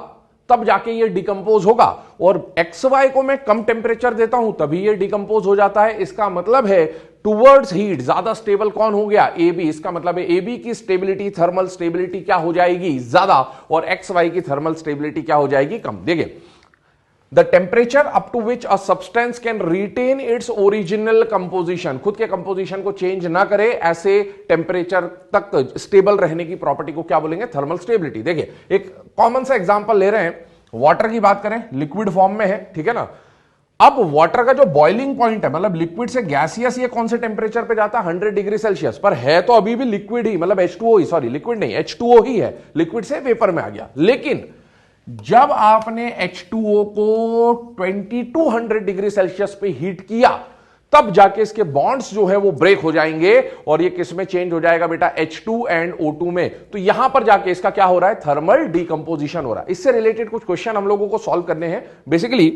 तब जाके ये डिकम्पोज होगा, और XY को मैं कम टेम्परेचर देता हूं तभी ये डिकम्पोज हो जाता है। इसका मतलब है टुवर्ड्स हीट ज्यादा स्टेबल कौन हो गया, AB। इसका मतलब है AB की स्टेबिलिटी, थर्मल स्टेबिलिटी क्या हो जाएगी, ज्यादा, और XY की थर्मल स्टेबिलिटी क्या हो जाएगी, कम। देखिए the temperature up to which a substance can retain its original composition, खुद के कंपोजिशन को चेंज ना करे, ऐसे टेम्परेचर तक स्टेबल रहने की प्रॉपर्टी को क्या बोलेंगे, थर्मल स्टेबिलिटी। देखिए एक कॉमन सा एग्जांपल ले रहे हैं, वाटर की बात करें, लिक्विड फॉर्म में है, ठीक है ना। अब वाटर का जो बॉइलिंग पॉइंट है, मतलब लिक्विड से गैसियस, ये कौन से टेम्परेचर पे जाता है, 100 डिग्री सेल्सियस, पर है तो अभी भी लिक्विड ही, मतलब H2O ही, सॉरी लिक्विड नहीं, H2O ही है, लिक्विड से वेपर में आ गया। लेकिन जब आपने H2O को 2200 डिग्री सेल्सियस पे हीट किया, तब जाके इसके बॉन्ड्स जो है वो ब्रेक हो जाएंगे और ये किस में चेंज हो जाएगा बेटा, H2 एंड O2 में। तो यहां पर जाके इसका क्या हो रहा है, थर्मल डिकंपोजिशन हो रहा है। इससे रिलेटेड कुछ क्वेश्चन हम लोगों को सॉल्व करने हैं। बेसिकली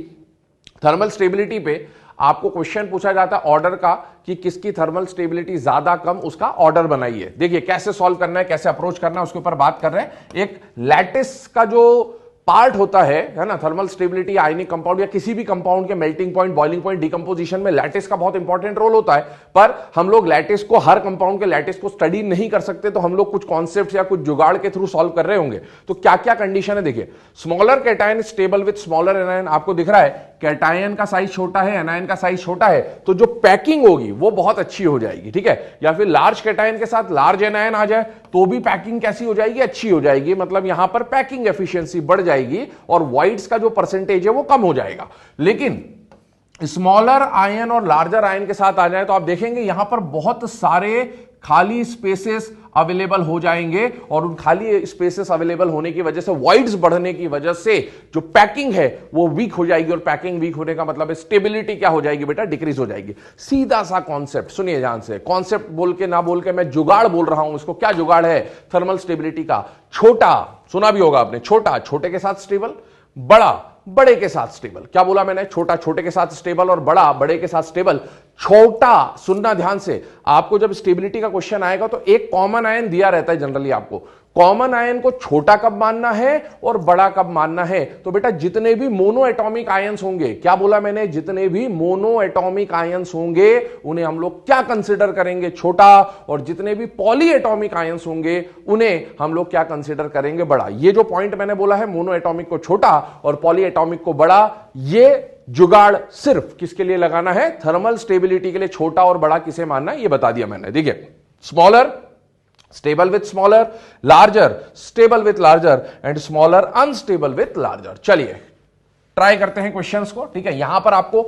थर्मल स्टेबिलिटी पे आपको क्वेश्चन पूछा जाता है ऑर्डर का, कि किसकी थर्मल स्टेबिलिटी ज्यादा कम, उसका ऑर्डर बनाइए। देखिए कैसे सॉल्व करना है, कैसे अप्रोच करना है, उसके ऊपर बात कर रहे हैं। एक लैटिस का जो पार्ट होता है ना, थर्मल स्टेबिलिटी, आयनिक कंपाउंड या किसी भी कंपाउंड के मेल्टिंग पॉइंट, बॉइलिंग पॉइंट, डिकंपोजिशन में लैटिस का बहुत इंपॉर्टेंट रोल होता है। पर हम लोग लैटिस को, हर कंपाउंड के लैटिस को स्टडी नहीं कर सकते, तो हम लोग कुछ कॉन्सेप्ट या कुछ जुगाड़ के थ्रू सॉल्व कर रहे होंगे। तो क्या क्या कंडीशन है देखिए, smaller cation stable with smaller anion, आपको दिख रहा है कैटायन का साइज छोटा है, एनायन का साइज छोटा है, तो जो पैकिंग होगी वो बहुत अच्छी हो जाएगी, ठीक है। या फिर लार्ज कैटायन के साथ लार्ज एनायन आ जाए तो भी पैकिंग कैसी हो जाएगी, अच्छी हो जाएगी, मतलब यहां पर पैकिंग एफिशिएंसी बढ़ जाएगी और वॉइड्स का जो परसेंटेज है वो कम हो जाएगा। लेकिन स्मॉलर आयन और लार्जर आयन के साथ आ जाए तो आप देखेंगे यहां पर बहुत सारे खाली स्पेसेस अवेलेबल हो जाएंगे और उन खाली स्पेसेस अवेलेबल होने की वजह से वॉइड्स बढ़ने की वजह से जो पैकिंग है वो वीक हो जाएगी और पैकिंग वीक होने का मतलब स्टेबिलिटी क्या हो जाएगी बेटा, डिक्रीज हो जाएगी। सीधा सा कॉन्सेप्ट सुनिए ध्यान से, कॉन्सेप्ट बोल के ना बोल के मैं जुगाड़ बोल रहा हूं। इसको क्या जुगाड़ है थर्मल स्टेबिलिटी का? छोटा, सुना भी होगा आपने, छोटा छोटे के साथ स्टेबल, बड़ा बड़े के साथ स्टेबल। क्या बोला मैंने? छोटा छोटे के साथ स्टेबल और बड़ा बड़े के साथ स्टेबल। छोटा, सुनना ध्यान से, आपको जब स्टेबिलिटी का क्वेश्चन आएगा तो एक कॉमन आयन दिया रहता है जनरली आपको। कॉमन आयन को छोटा कब मानना है और बड़ा कब मानना है? तो बेटा जितने भी मोनो एटॉमिक आयंस होंगे, क्या बोला मैंने? जितने भी मोनो एटॉमिक आयंस होंगे उन्हें हम लोग क्या कंसिडर करेंगे? छोटा। और जितने भी पॉली एटॉमिक आयंस होंगे उन्हें हम लोग क्या कंसिडर करेंगे? बड़ा। ये जो पॉइंट मैंने बोला है, मोनो एटॉमिक को छोटा और पॉली एटॉमिक को बड़ा, ये जुगाड़ सिर्फ किसके लिए लगाना है? थर्मल स्टेबिलिटी के लिए। छोटा और बड़ा किसे मानना है ये बता दिया मैंने। देखिए, smaller stable with smaller, larger stable with larger and smaller unstable with larger. चलिए ट्राई करते हैं क्वेश्चंस को। ठीक है, यहां पर आपको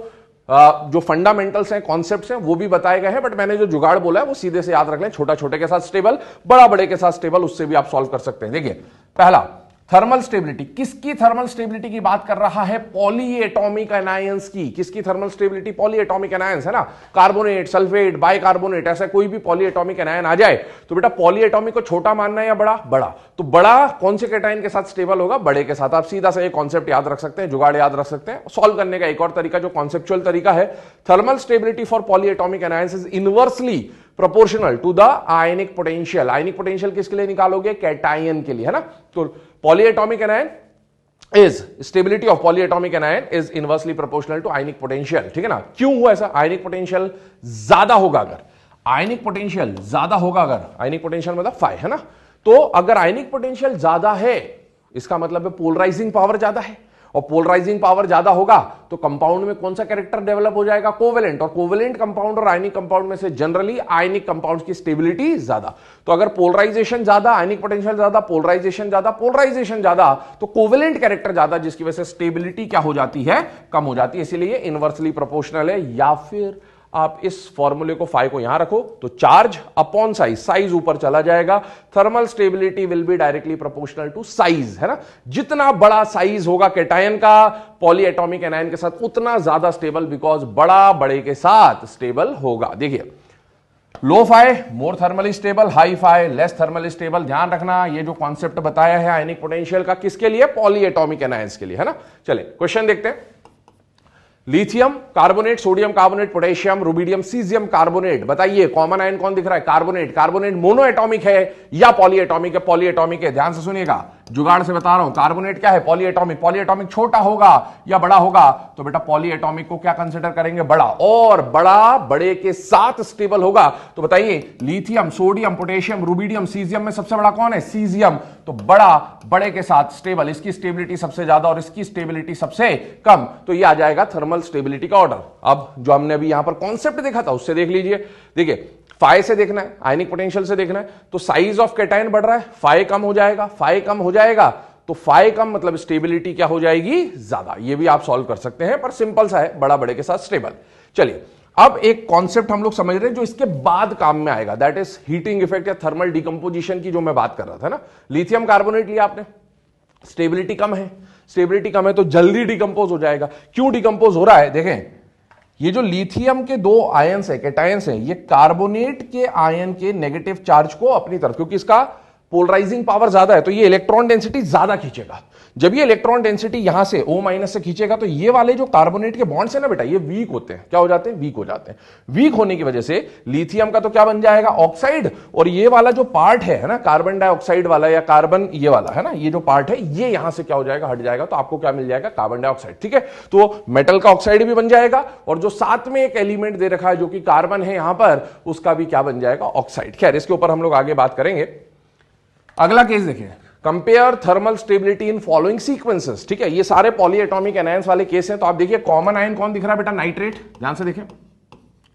जो फंडामेंटल्स हैं, कॉन्सेप्ट्स हैं, वो भी बताए गए हैं, बट मैंने जो जुगाड़ बोला है वो सीधे से याद रख लें। छोटा छोटे के साथ स्टेबल, बड़ा बड़े के साथ स्टेबल, उससे भी आप सॉल्व कर सकते हैं। देखिए, पहला थर्मल स्टेबिलिटी। किसकी थर्मल स्टेबिलिटी की बात कर रहा है? पॉली एटॉमिक एनायंस की। किसकी thermal stability? Poly atomic anions, है ना। कार्बोनेट, सल्फेट, बाइकार्बोनेट, ऐसा कोई भी पॉली एटॉमिक एनायन आ जाए तो बेटा पॉली एटॉमिक को छोटा मानना है या बड़ा? बड़ा। तो बड़ा कौन से कैटायन के साथ स्टेबल होगा? बड़े के साथ। आप सीधा सा एक कॉन्सेप्ट याद रख सकते हैं, जुगाड़ याद रख सकते हैं। सॉल्व करने का एक और तरीका जो कॉन्सेप्चुअल तरीका है, thermal stability for polyatomic anions is inversely proportional to the ionic potential. Ionic potential किसके लिए निकालोगे? कैटायन के लिए, है ना। तो polyatomic anion is stability of polyatomic anion is inversely proportional to ionic potential। ठीक है ना। क्यों हुआ ऐसा? आयनिक पोटेंशियल ज्यादा होगा अगर, आयनिक पोटेंशियल ज्यादा होगा अगर, आयनिक पोटेंशियल मतलब फाइ, है ना। तो अगर आयनिक पोटेंशियल ज्यादा है इसका मतलब है पोलराइजिंग पावर ज्यादा है, और पोलराइजिंग पावर ज्यादा होगा तो कंपाउंड में कौन सा कैरेक्टर डेवलप हो जाएगा? कोवेलेंट। और कोवेलेंट कंपाउंड और आयनिक कंपाउंड में से जनरली आयनिक कंपाउंड की स्टेबिलिटी ज्यादा। तो अगर पोलराइजेशन ज्यादा, आयनिक पोटेंशियल ज्यादा, पोलराइजेशन ज्यादा, पोलराइजेशन ज्यादा, तो कोवेलेंट कैरेक्टर ज्यादा, जिसकी वजह से स्टेबिलिटी क्या हो जाती है? कम हो जाती है। इसीलिए इनवर्सली प्रोपोर्शनल है। या फिर आप इस फॉर्मूले को फाइ को यहां रखो तो चार्ज अपॉन साइज, साइज ऊपर चला जाएगा। Thermal stability will be directly proportional to size, है ना। जितना बड़ा साइज होगा कैटायन का पॉली एटॉमिक एनायन के साथ उतना ज्यादा स्टेबल, बिकॉज बड़ा बड़े के साथ स्टेबल होगा। देखिए, low phi more thermally stable, high phi less thermally stable. ध्यान रखना ये जो कॉन्सेप्ट बताया है आयनिक पोटेंशियल का किसके लिए? पॉली एटॉमिक एनायंस के लिए, है ना। चलिए क्वेश्चन देखते हैं। Lithium carbonate, sodium carbonate, potassium, rubidium, caesium carbonate. बताइए कॉमन आयन कौन दिख रहा है? कार्बोनेट। कार्बोनेट मोनो एटॉमिक है या पॉली एटॉमिक है? पॉली एटॉमिक है। ध्यान से सुनिएगा, जुगाड़ से बता रहा हूं। कार्बोनेट क्या है? Poly atomic. पॉली एटॉमिक छोटा होगा या बड़ा होगा? तो बेटा पॉली एटॉमिक को क्या कंसिडर करेंगे? बड़ा। और बड़ा बड़े के साथ स्टेबल होगा। तो बताइए lithium, sodium, potassium, rubidium, caesium में सबसे बड़ा कौन है? सीजियम। तो बड़ा बड़े के साथ स्टेबल, इसकी स्टेबिलिटी सबसे ज्यादा और इसकी स्टेबिलिटी सबसे कम। तो ये आ जाएगा थर्मल स्टेबिलिटी का ऑर्डर। अब जो हमने अभी यहां पर कॉन्सेप्ट देखा था उससे देख लीजिए। देखिए, फाइ से देखना है, आयनिक पोटेंशियल से देखना है, तो साइज ऑफ कैटायन बढ़ रहा है, फाइ कम हो जाएगा। फाइ कम हो जाएगा तो फाइ कम मतलब स्टेबिलिटी क्या हो जाएगी? ज्यादा। ये भी आप सॉल्व कर सकते हैं, पर सिंपल सा है, बड़ा बड़े के साथ स्टेबल। चलिए, अब एक कॉन्सेप्ट हम लोग समझ रहे हैं जो इसके बाद काम में आएगा, दैट इज हीटिंग इफेक्ट या थर्मल डिकम्पोजिशन की, जो मैं बात कर रहा था ना। लिथियम कार्बोनेट लिया आपने, स्टेबिलिटी कम है, स्टेबिलिटी कम है तो जल्दी डिकम्पोज हो जाएगा। क्यों डिकम्पोज हो रहा है? देखें, ये जो लिथियम के दो आयंस है, कैटायंस है, ये कार्बोनेट के आयन के नेगेटिव चार्ज को अपनी तरफ, क्योंकि इसका पोलराइजिंग पावर ज्यादा है तो ये इलेक्ट्रॉन डेंसिटी ज्यादा खींचेगा। जब ये इलेक्ट्रॉन डेंसिटी यहां से O- से खींचेगा तो ये वाले जो कार्बोनेट के बॉन्ड्स है ना बेटा, ये वीक होते हैं। क्या हो जाते हैं? वीक हो जाते हैं। वीक होने की वजह से लिथियम का तो क्या बन जाएगा? ऑक्साइड। और ये वाला जो पार्ट है ना, कार्बन डाइऑक्साइड वाला या कार्बन ये वाला है ना, ये जो पार्ट है ये यहां से क्या हो जाएगा? हट जाएगा। तो आपको क्या मिल जाएगा? Carbon dioxide. ठीक है, तो मेटल का ऑक्साइड भी बन जाएगा और जो साथ में एक एलिमेंट दे रखा है जो कि कार्बन है यहां पर, उसका भी क्या बन जाएगा? ऑक्साइड। खैर, इसके ऊपर हम लोग आगे बात करेंगे। अगला केस देखिए, compare thermal stability in following sequences. ठीक है, ये सारे पॉली एटॉमिक एनायंस वाले केस हैं। तो आप देखिए कॉमन आयन कौन दिख रहा है बेटा? नाइट्रेट। ध्यान से देखें,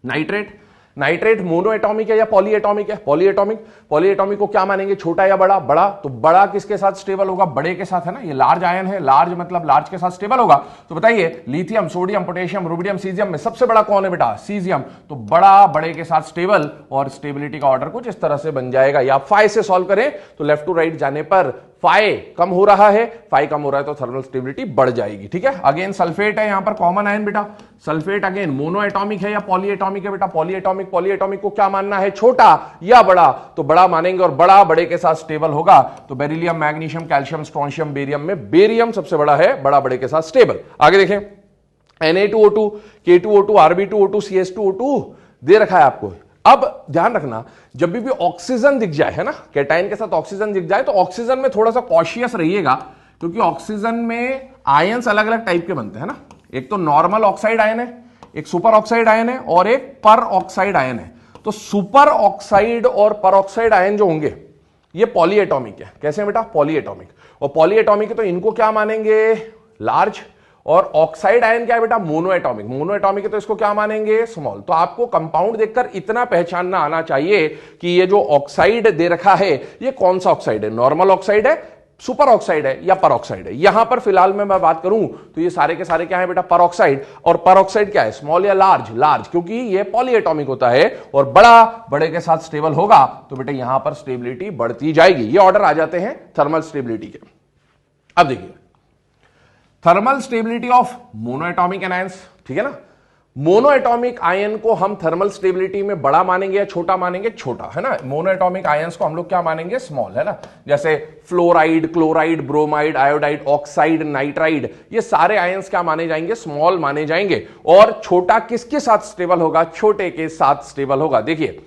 नाइट्रेट। नाइट्रेट मोनो एटॉमिक है या पॉली एटॉमिक है? Poly atomic. पॉली एटॉमिक को क्या मानेंगे, छोटा या बड़ा? बड़ा। तो बड़ा किसके साथ स्टेबल होगा? बड़े के साथ, है ना। ये लार्ज आयन है, लार्ज मतलब लार्ज के साथ स्टेबल होगा। तो बताइए lithium, sodium, potassium, rubidium, caesium में सबसे बड़ा कौन है बेटा? सीजियम। तो बड़ा बड़े के साथ स्टेबल, और स्टेबिलिटी का ऑर्डर कुछ इस तरह से बन जाएगा। या फाइ से सॉल्व करें तो लेफ्ट टू राइट जाने पर फाइ कम हो रहा है, फाइ कम हो रहा है तो थर्मल स्टेबिलिटी बढ़ जाएगी। ठीक है। अगेन सल्फेट है यहां पर कॉमन आयन बेटा। सल्फेट अगेन मोनो एटॉमिक है या पॉली एटॉमिक है बेटा? Poly atomic. पॉली एटॉमिक को क्या मानना है, छोटा या बड़ा? तो बड़ा मानेंगे, और बड़ा बड़े के साथ स्टेबल होगा। तो beryllium, magnesium, calcium, strontium, barium में बेरियम सबसे बड़ा है, बड़ा बड़े के साथ स्टेबल। आगे देखें, Na2O2, K2O2, Rb2O2, CH2O2 दे रखा है आपको। अब ध्यान रखना, जब भी ऑक्सीजन दिख जाए, है ना, कैटायन के साथ ऑक्सीजन दिख जाए, तो ऑक्सीजन में थोड़ा सा कॉशियस रहिएगा, क्योंकि ऑक्सीजन में आयंस अलग अलग टाइप के बनते हैं ना। एक तो नॉर्मल ऑक्साइड आयन है, एक सुपर ऑक्साइड आयन है, और एक पर ऑक्साइड आयन है। तो सुपर ऑक्साइड और पर ऑक्साइड आयन जो होंगे ये पॉली एटॉमिक है। कैसे बेटा? Poly atomic. और पॉली एटॉमिक है तो इनको क्या मानेंगे, लार्ज। और ऑक्साइड आयन क्या है बेटा? Mono atomic. मोनो एटॉमिक है तो इसको क्या मानेंगे, स्मॉल। तो आपको कंपाउंड देखकर इतना पहचानना आना चाहिए कि ये जो ऑक्साइड दे रखा है ये कौन सा ऑक्साइड है, नॉर्मल ऑक्साइड है, सुपर ऑक्साइड है, या पर ऑक्साइड है। यहां पर फिलहाल में मैं बात करूं तो ये सारे के सारे क्या है बेटा? पर ऑक्साइड। और पर ऑक्साइड क्या है, स्मॉल या लार्ज? लार्ज, क्योंकि ये पॉली एटॉमिक होता है और बड़ा बड़े के साथ स्टेबल होगा, तो बेटा यहां पर स्टेबिलिटी बढ़ती जाएगी। ये ऑर्डर आ जाते हैं थर्मल स्टेबिलिटी के। अब देखिए thermal stability of mono atomic anions, ठीक है ना। मोनो एटॉमिक आयन को हम थर्मल स्टेबिलिटी में बड़ा मानेंगे या छोटा मानेंगे? छोटा, है ना। मोनो एटॉमिक आयंस को हम लोग क्या मानेंगे, स्मॉल, है ना। जैसे fluoride, chloride, bromide, iodide, oxide, nitride, ये सारे आयंस क्या माने जाएंगे, स्मॉल माने जाएंगे। और छोटा किसके साथ स्टेबल होगा, छोटे के साथ स्टेबल होगा। देखिए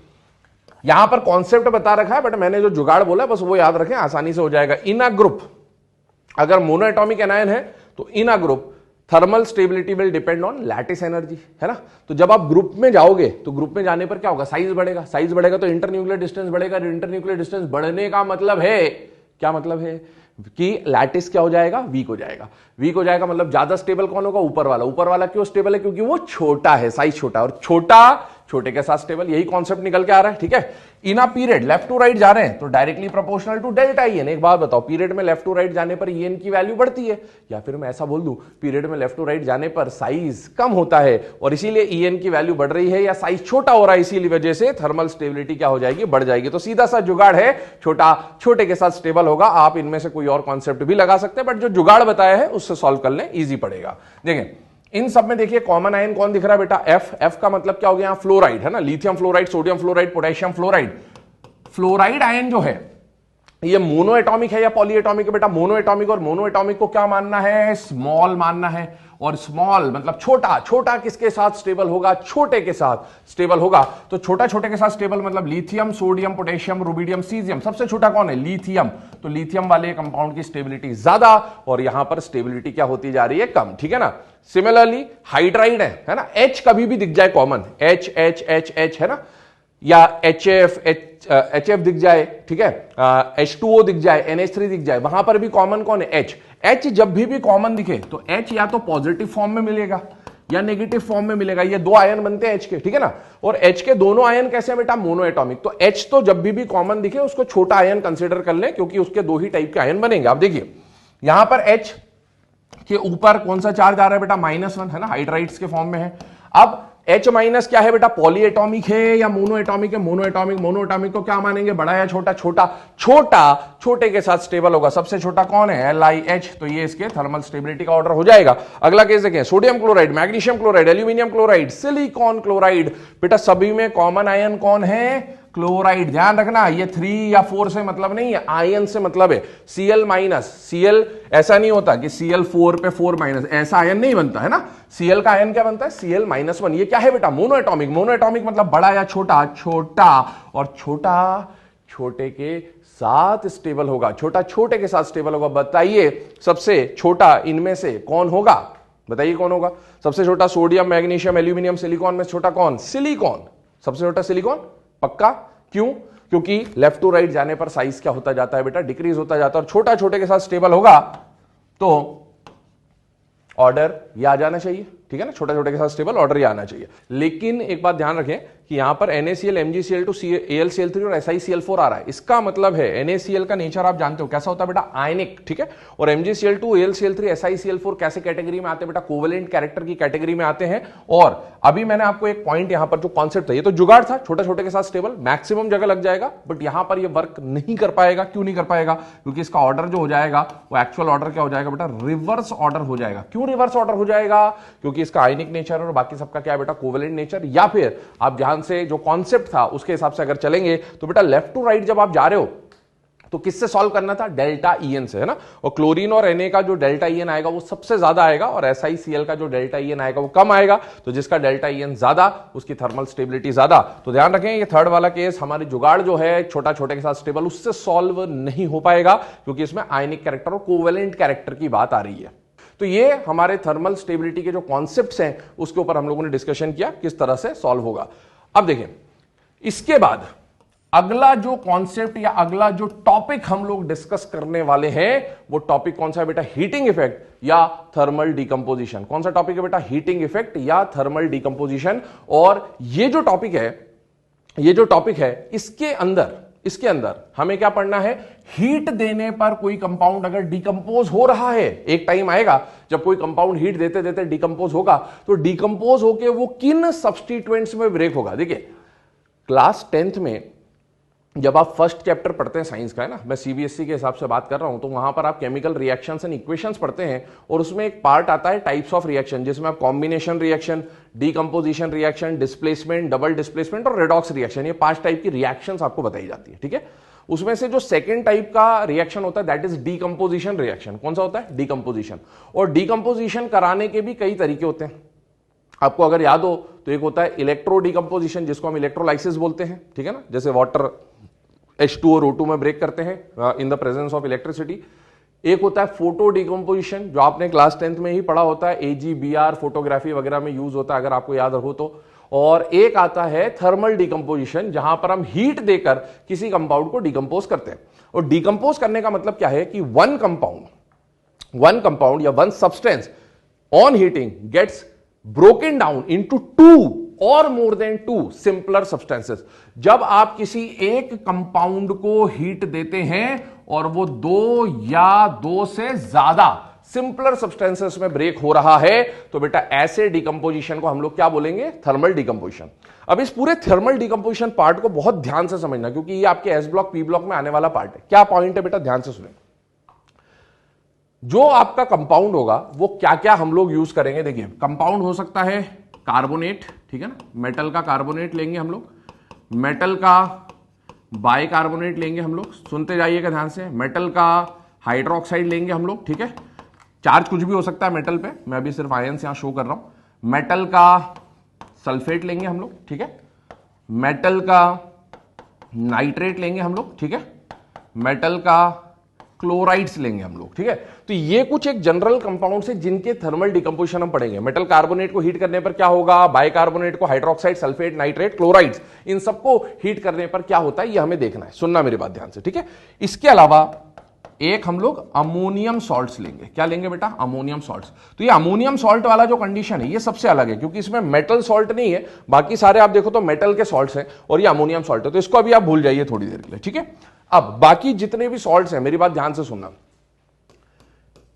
यहां पर कॉन्सेप्ट बता रखा है, बट मैंने जो जुगाड़ बोला बस वो याद रखें, आसानी से हो जाएगा। इन अ ग्रुप, अगर मोनो एटॉमिक एनायन है तो in a group thermal stability will depend on lattice energy, है ना। तो जब आप ग्रुप में जाओगे तो ग्रुप में जाने पर क्या होगा, साइज बढ़ेगा। साइज बढ़ेगा तो इंटरन्यूक्लियर डिस्टेंस बढ़ेगा। इंटरन्यूक्लियर डिस्टेंस बढ़ने का मतलब है, क्या मतलब है कि लैटिस क्या हो जाएगा, वीक हो जाएगा। वीक हो जाएगा मतलब ज्यादा स्टेबल कौन होगा, ऊपर वाला। ऊपर वाला क्यों स्टेबल है, क्योंकि वो छोटा है, साइज छोटा, और छोटा छोटे के साथ स्टेबल। यही कॉन्सेप्ट निकल के आ रहा है, ठीक है। In a period left to right जा रहे हैं तो directly proportional to delta E N. एक बात बताओ, पीरियड में लेफ्ट टू राइट जाने पर ई एन की वैल्यू बढ़ती है, या फिर मैं ऐसा बोल दूं पीरियड में लेफ्ट टू राइट जाने पर साइज कम होता है, और इसीलिए ई एन की वैल्यू बढ़ रही है या साइज छोटा हो रहा है, इसीलिए वजह से थर्मल स्टेबिलिटी क्या हो जाएगी, बढ़ जाएगी। तो सीधा सा जुगाड़ है, छोटा छोटे के साथ स्टेबल होगा। आप इनमें से कोई और कॉन्सेप्ट भी लगा सकते हैं, बट जो जुगाड़ बताया है उससे सॉल्व कर लें, इजी पड़ेगा। देखें इन सब में देखिए कॉमन आयन कौन दिख रहा है बेटा, एफ। एफ का मतलब क्या हो गया, फ्लोराइड, है ना। Lithium fluoride, sodium fluoride, potassium fluoride. Fluoride ion जो है ये मोनो एटॉमिक है या पॉली एटॉमिक है बेटा, मोनो एटॉमिक। और मोनो एटॉमिक को क्या मानना है, स्मॉल मानना है। और स्मॉल मतलब छोटा। छोटा किसके साथ स्टेबल होगा, छोटे के साथ स्टेबल होगा। तो छोटा छोटे के साथ स्टेबल मतलब lithium, sodium, potassium, rubidium, caesium. सबसे छोटा कौन है, लिथियम। तो लिथियम वाले कंपाउंड की स्टेबिलिटी ज्यादा, और यहां पर स्टेबिलिटी क्या होती जा रही है, कम, ठीक है ना। सिमिलरली हाइड्राइड है ना। एच कभी भी दिख जाए common, H H H H, है ना, या एच एफ दिख जाए, ठीक है, H2O दिख जाए, NH3 दिख जाए, वहां पर भी कॉमन कौन है, एच। एच जब भी कॉमन दिखे तो एच या तो पॉजिटिव फॉर्म में मिलेगा या नेगेटिव फॉर्म में मिलेगा। ये दो आयन बनते हैं एच के, ठीक है ना। और एच के दोनों आयन कैसे हैं बेटा, मोनो एटॉमिक। तो एच तो जब भी कॉमन दिखे उसको छोटा आयन कंसिडर कर लें, क्योंकि उसके दो ही टाइप के आयन बनेंगे। आप देखिए यहां पर एच के ऊपर कौन सा चार्ज आ रहा है बेटा, -1, है ना, हाइड्राइड्स के फॉर्म में है। अब H माइनस क्या है बेटा, पॉली एटॉमिक है या मोनो एटॉमिक है, मोनो एटॉमिक। मोनो एटॉमिक को क्या मानेंगे, बड़ा या छोटा, छोटा। छोटा छोटे के साथ स्टेबल होगा। सबसे छोटा कौन है, LiH। तो ये इसके थर्मल स्टेबिलिटी का ऑर्डर हो जाएगा। अगला केस देखें, sodium chloride, magnesium chloride, aluminium chloride, silicon chloride. बेटा सभी में कॉमन आयन कौन है, क्लोराइड। ध्यान रखना ये 3 या 4 से मतलब नहीं है, आयन से मतलब है। Cl माइनस, Cl ऐसा नहीं होता कि Cl4 पे 4 माइनस, ऐसा आयन नहीं बनता है ना। Cl का आयन क्या बनता है, Cl-1। ये क्या है बेटा, मोनो एटॉमिक। मोनो एटॉमिक मतलब बड़ा या छोटा, छोटा। और छोटा छोटे के साथ स्टेबल होगा, छोटा छोटे के साथ स्टेबल होगा। बताइए सबसे छोटा इनमें से कौन होगा, बताइए कौन होगा सबसे छोटा। सोडियम, मैग्नीशियम, एल्यूमिनियम, सिलिकॉन में छोटा कौन, सिलिकॉन। सबसे छोटा सिलिकॉन, पक्का। क्यों, क्योंकि लेफ्ट टू राइट जाने पर साइज क्या होता जाता है बेटा, डिक्रीज होता जाता है। और छोटा छोटे के साथ स्टेबल होगा तो ऑर्डर ये आ जाना चाहिए, ठीक है ना, छोटे छोटे के साथ स्टेबल ऑर्डर ही आना चाहिए। लेकिन एक बात ध्यान रखें कि यहां पर NaCl, MgCl2, AlCl3 और SiCl4 आ रहा है। इसका मतलब है NaCl का नेचर आप जानते हो कैसा होता है बेटा, आयनिक, ठीक है। और MgCl2, AlCl3, SiCl4 कैसे कैटेगरी में आते हैं बेटा, कोवेलेंट कैरेक्टर की कैटेगरी में आते हैं। और अभी मैंने आपको एक पॉइंट यहां पर जो कॉन्सेप्ट था, ये तो जुगाड़ था, छोटे छोटे के साथ स्टेबल मैक्सिमम जगह लग जाएगा, बट यहां पर ये वर्क नहीं कर पाएगा। क्यों नहीं कर पाएगा? क्योंकि इसका ऑर्डर जो हो जाएगा वो एक्चुअल ऑर्डर क्या हो जाएगा बेटा, रिवर्स ऑर्डर हो जाएगा। क्यों रिवर्स ऑर्डर हो जाएगा? क्योंकि इसका आयनिक नेचर और बाकी सबका क्या है बेटा, कोवेलेंट नेचर। या फिर आप ध्यान से जो कॉन्सेप्ट था उसके हिसाब से अगर चलेंगे तो बेटा लेफ्ट टू राइट जब आप जा रहे हो तो किससे सॉल्व करना था, डेल्टा EN से, है ना। और क्लोरीन और Na का जो डेल्टा EN आएगा वो सबसे ज्यादा आएगा और SiCl का जो डेल्टा EN आएगा वो कम आएगा। तो जिसका डेल्टा EN ज्यादा उसकी थर्मल स्टेबिलिटी ज्यादा। तो ध्यान रखें ये थर्ड वाला केस हमारी जुगाड़ जो है छोटा छोटे के साथ स्टेबल, उससे सॉल्व नहीं हो पाएगा क्योंकि इसमें आयनिक कैरेक्टर और कोवेलेंट कैरेक्टर की बात आ रही है। तो ये हमारे थर्मल स्टेबिलिटी के जो कॉन्सेप्ट्स हैं उसके ऊपर हम लोगों ने डिस्कशन किया किस तरह से सॉल्व होगा। अब देखें इसके बाद अगला जो कॉन्सेप्ट या अगला जो टॉपिक हम लोग डिस्कस करने वाले हैं वो टॉपिक कौन सा है बेटा, हीटिंग इफेक्ट या थर्मल डिकम्पोजिशन। कौन सा टॉपिक है बेटा, हीटिंग इफेक्ट या थर्मल डिकम्पोजिशन। और ये जो टॉपिक है इसके अंदर हमें क्या पढ़ना है, हीट देने पर कोई कंपाउंड अगर डिकम्पोज हो रहा है, एक टाइम आएगा जब कोई कंपाउंड हीट देते देते डिकम्पोज होगा, तो डिकम्पोज होके वो किन सब्स्टिट्यूएंट्स में ब्रेक होगा। देखिए क्लास 10th में जब आप फर्स्ट चैप्टर पढ़ते हैं साइंस का, है ना, मैं CBSE के हिसाब से बात कर रहा हूं, तो वहां पर आप केमिकल रिएक्शंस एंड इक्वेशंस पढ़ते हैं और उसमें एक पार्ट आता है टाइप्स ऑफ रिएक्शन, जिसमें आप combination reaction, decomposition reaction, displacement, double displacement और रेडॉक्स रिएक्शन, ये 5 टाइप की रिएक्शंस आपको बताई जाती है, ठीक है। उसमें से जो सेकेंड टाइप का रिएक्शन होता है दैट इज डीकंपोजिशन रिएक्शन। कौन सा होता है, डीकंपोजिशन। और डीकंपोजिशन कराने के भी कई तरीके होते हैं, आपको अगर याद हो तो एक होता है इलेक्ट्रो डीकंपोजिशन जिसको हम इलेक्ट्रोलाइसिस बोलते हैं, ठीक है ना, जैसे वाटर H2 और O2 में ब्रेक करते हैं in the presence of electricity. एक होता है फोटो डिकम्पोजिशन जो आपने क्लास 10th में ही पढ़ा होता है, AGBR फोटोग्राफी वगैरह में यूज होता है अगर आपको याद हो तो। और एक आता है थर्मल डिकम्पोजिशन जहां पर हम हीट देकर किसी कंपाउंड को डिकम्पोज करते हैं। और डिकम्पोज करने का मतलब क्या है कि वन कंपाउंड या one substance on heating gets broken down into 2 or more than 2 simpler substances. जब आप किसी एक कंपाउंड को हीट देते हैं और वो 2 या 2 से ज्यादा सिंपलर सब्सटेंसेस में ब्रेक हो रहा है तो बेटा ऐसे डिकम्पोजिशन को हम लोग क्या बोलेंगे, थर्मल डिकम्पोजिशन। अब इस पूरे थर्मल डिकम्पोजिशन पार्ट को बहुत ध्यान से समझना क्योंकि ये आपके एस ब्लॉक पी ब्लॉक में आने वाला पार्ट है। क्या पॉइंट है बेटा, ध्यान से सुने। जो आपका कंपाउंड होगा वो क्या क्या हम लोग यूज करेंगे। देखिए कंपाउंड हो सकता है कार्बोनेट, ठीक है ना, मेटल का कार्बोनेट लेंगे हम लोग, मेटल का बाइकार्बोनेट लेंगे हम लोग, सुनते जाइएगा ध्यान से, मेटल का हाइड्रोक्साइड लेंगे हम लोग, ठीक है। चार्ज कुछ भी हो सकता है मेटल पे, मैं अभी सिर्फ आयंस यहां शो कर रहा हूं। मेटल का सल्फेट लेंगे हम लोग, ठीक है। मेटल का नाइट्रेट लेंगे हम लोग, ठीक है। मेटल का क्लोराइड्स लेंगे हम लोग, ठीक है। तो ये कुछ एक जनरल कंपाउंड्स है जिनके थर्मल डिकम्पोजिशन हम पढ़ेंगे। मेटल कार्बोनेट को हीट करने पर क्या होगा, बाइकार्बोनेट को हाइड्रोक्साइड, सल्फेट, नाइट्रेट, क्लोराइड्स, इन सबको हीट करने पर क्या होता है ये हमें देखना है। सुनना मेरी बात ध्यान से, ठीक है। इसके अलावा एक हम लोग अमोनियम सॉल्ट्स लेंगे। क्या लेंगे बेटा, अमोनियम सॉल्ट्स। तो ये अमोनियम सॉल्ट वाला जो कंडीशन है ये सबसे अलग है क्योंकि इसमें मेटल सॉल्ट नहीं है, बाकी सारे आप देखो तो मेटल के सॉल्ट्स हैं और ये अमोनियम सॉल्ट है। तो इसको अभी आप भूल जाइए थोड़ी देर के लिए, ठीक है। अब बाकी जितने भी सॉल्ट्स हैं मेरी बात ध्यान से सुनना,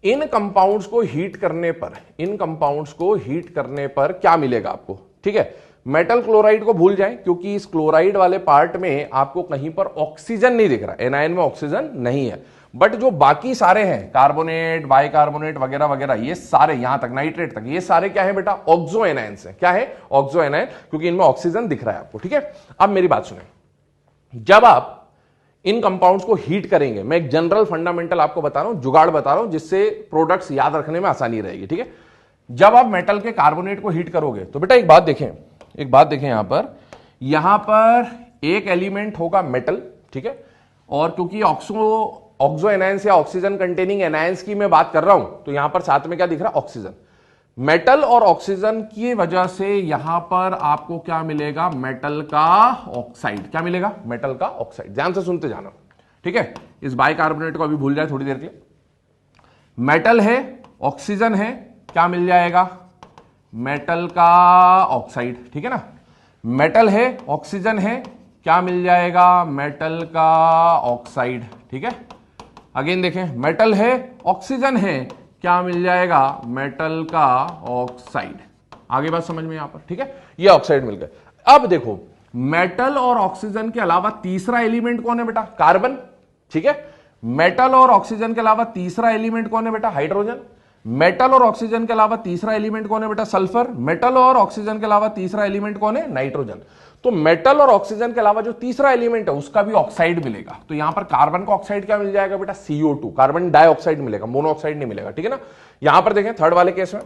इन कंपाउंड्स को हीट करने पर क्या मिलेगा आपको, ठीक है। मेटल क्लोराइड को भूल जाएं क्योंकि इस क्लोराइड वाले पार्ट में आपको कहीं पर ऑक्सीजन नहीं दिख रहा, एनायन में ऑक्सीजन नहीं है। बट जो बाकी सारे हैं कार्बोनेट, बाइकार्बोनेट वगैरह वगैरह, ये सारे यहां तक नाइट्रेट तक, ये सारे क्या है बेटा, ऑक्सो एनायंस है। क्या है, ऑक्सो एनायन, क्योंकि इनमें ऑक्सीजन दिख रहा है आपको, ठीक है। अब मेरी बात सुने, जब आप इन कंपाउंड्स को हीट करेंगे, मैं एक जनरल फंडामेंटल आपको बता रहा हूं, जुगाड़ बता रहा हूं जिससे प्रोडक्ट्स याद रखने में आसानी रहेगी, ठीक है। जब आप मेटल के कार्बोनेट को हीट करोगे तो बेटा एक बात देखें यहां पर एक एलिमेंट होगा मेटल, ठीक है। और क्योंकि ऑक्सो एनायंस या ऑक्सीजन कंटेनिंग एनायंस की मैं बात कर रहा हूं तो यहां पर साथ में क्या दिख रहा है, ऑक्सीजन। मेटल और ऑक्सीजन की वजह से यहां पर आपको क्या मिलेगा, मेटल का ऑक्साइड। क्या मिलेगा, मेटल का ऑक्साइड। ध्यान से सुनते जाना, ठीक है। इस बाइकार्बोनेट को अभी भूल जाए थोड़ी देर के लिए। मेटल है, ऑक्सीजन है, क्या मिल जाएगा, मेटल का ऑक्साइड, ठीक है ना, मेटल है, ऑक्सीजन है, क्या मिल जाएगा, मेटल का ऑक्साइड, ठीक है। अगेन देखें, मेटल है, ऑक्सीजन है, क्या मिल जाएगा, मेटल का ऑक्साइड। आगे बात समझ में यहां पर, ठीक है, ये ऑक्साइड मिल गए। अब देखो, मेटल और ऑक्सीजन के अलावा तीसरा एलिमेंट कौन है बेटा, कार्बन, ठीक है। मेटल और ऑक्सीजन के अलावा तीसरा एलिमेंट कौन है बेटा, हाइड्रोजन। मेटल और ऑक्सीजन के अलावा तीसरा एलिमेंट कौन है बेटा, सल्फर। मेटल और ऑक्सीजन के अलावा तीसरा एलिमेंट कौन है, नाइट्रोजन। तो मेटल और ऑक्सीजन के अलावा जो तीसरा एलिमेंट है उसका भी ऑक्साइड मिलेगा। तो यहां पर कार्बन का ऑक्साइड क्या मिल जाएगा बेटा, CO2, कार्बन डाइऑक्साइड मिलेगा, मोनोऑक्साइड नहीं मिलेगा, ठीक है ना। यहां पर देखें थर्ड वाले केस में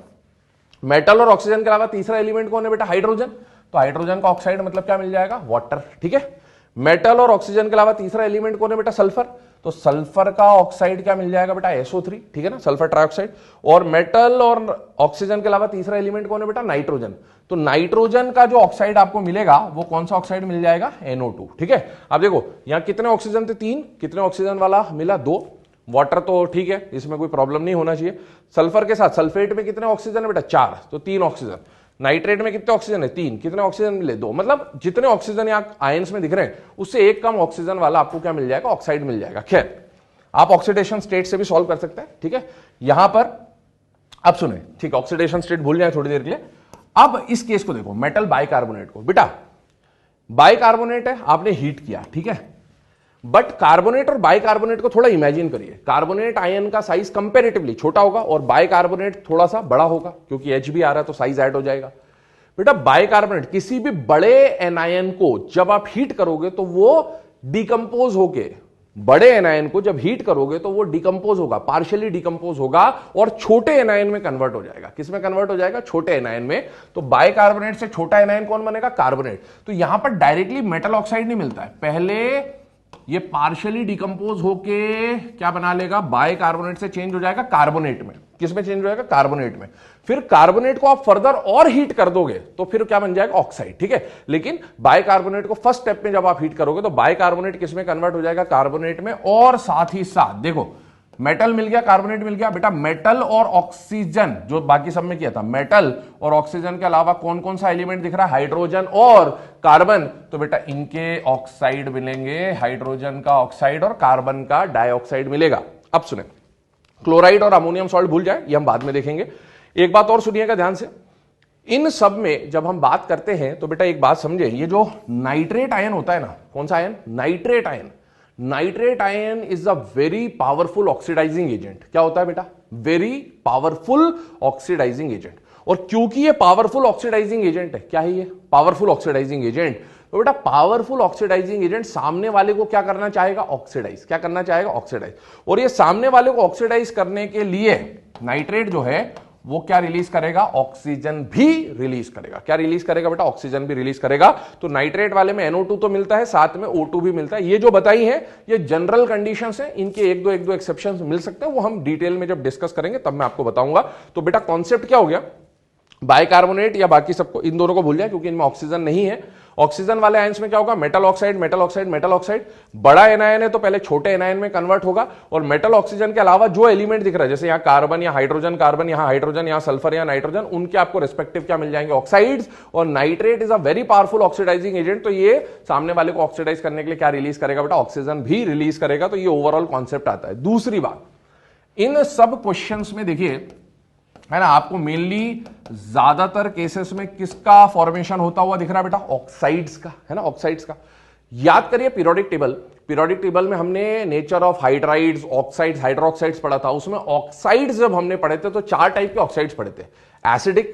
मेटल और ऑक्सीजन के अलावा तीसरा एलिमेंट कौन है बेटा, हाइड्रोजन। तो हाइड्रोजन का ऑक्साइड मतलब क्या मिल जाएगा, वाटर, ठीक है। मेटल और ऑक्सीजन के अलावा तीसरा एलिमेंट कौन है बेटा, सल्फर। तो सल्फर का ऑक्साइड क्या मिल जाएगा बेटा, SO3, ठीक है ना, सल्फर ट्राइऑक्साइड। और मेटल और ऑक्सीजन के अलावा तीसरा एलिमेंट कौन है बेटा, नाइट्रोजन। तो नाइट्रोजन का जो ऑक्साइड आपको मिलेगा वो कौन सा ऑक्साइड मिल जाएगा, NO2, ठीक है। अब देखो यहां कितने ऑक्सीजन थे, 3, कितने ऑक्सीजन वाला मिला, 2। वाटर तो ठीक है, इसमें कोई प्रॉब्लम नहीं होना चाहिए। सल्फर के साथ सल्फेट में कितने ऑक्सीजन है बेटा, 4, तो 3 ऑक्सीजन। नाइट्रेट में कितने ऑक्सीजन है, 3, कितने ऑक्सीजन मिले, 2। मतलब जितने ऑक्सीजन यहां आयंस में दिख रहे हैं उससे एक कम ऑक्सीजन वाला आपको क्या मिल जाएगा, ऑक्साइड मिल जाएगा। खैर, आप ऑक्सीडेशन स्टेट से भी सॉल्व कर सकते हैं, ठीक है। यहां पर अब सुने, ठीक, ऑक्सीडेशन स्टेट भूल जाए थोड़ी देर के लिए। अब इस केस को देखो, मेटल बाइकार्बोनेट को, बेटा बाइकार्बोनेट है, आपने हीट किया, ठीक है। बट कार्बोनेट और बाइकार्बोनेट को थोड़ा इमेजिन करिए, कार्बोनेट आयन का साइज कंपैरेटिवली छोटा होगा और बाइकार्बोनेट थोड़ा सा बड़ा होगा, क्योंकि H भी आ रहा है तो साइज ऐड हो जाएगा। बेटा बाइकार्बोनेट, किसी भी बड़े एनायन को जब आप हीट करोगे तो वो डिकम्पोज होके, बड़े एनायन को जब हीट करोगे तो वो डिकम्पोज होगा, पार्शियली डिकम्पोज होगा और छोटे एनायन में कन्वर्ट हो जाएगा। किस में कन्वर्ट हो जाएगा, छोटे एनायन में। तो बाइकार्बोनेट से छोटा एनायन कौन बनेगा, कार्बोनेट। तो यहां पर डायरेक्टली मेटल ऑक्साइड नहीं मिलता है, पहले ये पार्शियली डिकम्पोज होके क्या बना लेगा, बाइकार्बोनेट से चेंज हो जाएगा कार्बोनेट में। किस में चेंज हो जाएगा, कार्बोनेट में। फिर कार्बोनेट को आप फर्दर और हीट कर दोगे तो फिर क्या बन जाएगा, ऑक्साइड, ठीक है। लेकिन बाइकार्बोनेट को फर्स्ट स्टेप में जब आप हीट करोगे तो बाइकार्बोनेट किस में कन्वर्ट हो जाएगा, कार्बोनेट में। और साथ ही साथ देखो, मेटल मिल गया, कार्बोनेट मिल गया। बेटा मेटल और ऑक्सीजन जो बाकी सब में किया था, मेटल और ऑक्सीजन के अलावा कौन कौन सा एलिमेंट दिख रहा है, हाइड्रोजन और कार्बन। तो बेटा इनके ऑक्साइड मिलेंगे, हाइड्रोजन का ऑक्साइड और कार्बन का डाइऑक्साइड मिलेगा। अब सुने, क्लोराइड और अमोनियम सॉल्ट भूल जाए, ये हम बाद में देखेंगे। एक बात और सुनिएगा ध्यान से, इन सब में जब हम बात करते हैं तो बेटा एक बात समझे, ये जो नाइट्रेट आयन होता है ना, कौन सा ion, nitrate ion. Nitrate ion is a very powerful oxidising agent. क्या होता है बेटा, वेरी पावरफुल ऑक्सीडाइजिंग एजेंट। और क्योंकि ये पावरफुल ऑक्सीडाइजिंग एजेंट है, क्या है ये, पावरफुल ऑक्सीडाइजिंग एजेंट। तो बेटा पावरफुल ऑक्सीडाइजिंग एजेंट सामने वाले को क्या करना चाहेगा, ऑक्सीडाइज। क्या करना चाहेगा, ऑक्सीडाइज। और ये सामने वाले को ऑक्सीडाइज करने के लिए नाइट्रेट जो है वो क्या रिलीज करेगा, ऑक्सीजन भी रिलीज करेगा। क्या रिलीज करेगा बेटा, ऑक्सीजन भी रिलीज करेगा। तो नाइट्रेट वाले में NO2 तो मिलता है, साथ में O2 भी मिलता है। ये जो बताई है ये जनरल कंडीशंस है, इनके एक दो एक्सेप्शंस मिल सकते हैं, वो हम डिटेल में जब डिस्कस करेंगे तब मैं आपको बताऊंगा। तो बेटा कॉन्सेप्ट क्या हो गया, बाइकार्बोनेट या बाकी सबको, इन दोनों को भूल जाए क्योंकि इनमें ऑक्सीजन नहीं है। ऑक्सीजन वाले आयंस में क्या होगा, metal oxide, metal oxide, metal oxide. बड़ा एनायन है तो पहले छोटे एनायन में कन्वर्ट होगा। और मेटल ऑक्सीजन के अलावा जो एलिमेंट दिख रहा है, जैसे यहाँ कार्बन या हाइड्रोजन, कार्बन यहाँ हाइड्रोजन, यहाँ सल्फर या नाइट्रोजन, उनके आपको रिस्पेक्टिव क्या मिल जाएंगे, ऑक्साइड्स। और nitrate is a very powerful oxidising agent, तो ये सामने वाले को ऑक्सीडाइज करने के लिए क्या रिलीज करेगा बेटा, ऑक्सीजन भी रिलीज करेगा। तो ये ओवरऑल कॉन्सेप्ट आता है। दूसरी बात, इन सब क्वेश्चंस में देखिए है ना, आपको मेनली ज्यादातर केसेस में किसका फॉर्मेशन होता हुआ दिख रहा है बेटा, ऑक्साइड्स का, है ना, ऑक्साइड्स का। याद करिए पीरियोडिक टेबल, पीरियोडिक टेबल में हमने nature of hydrides, oxides, hydroxides पढ़ा था। उसमें ऑक्साइड्स जब हमने पढ़े थे तो 4 टाइप के ऑक्साइड्स पढ़े थे, एसिडिक,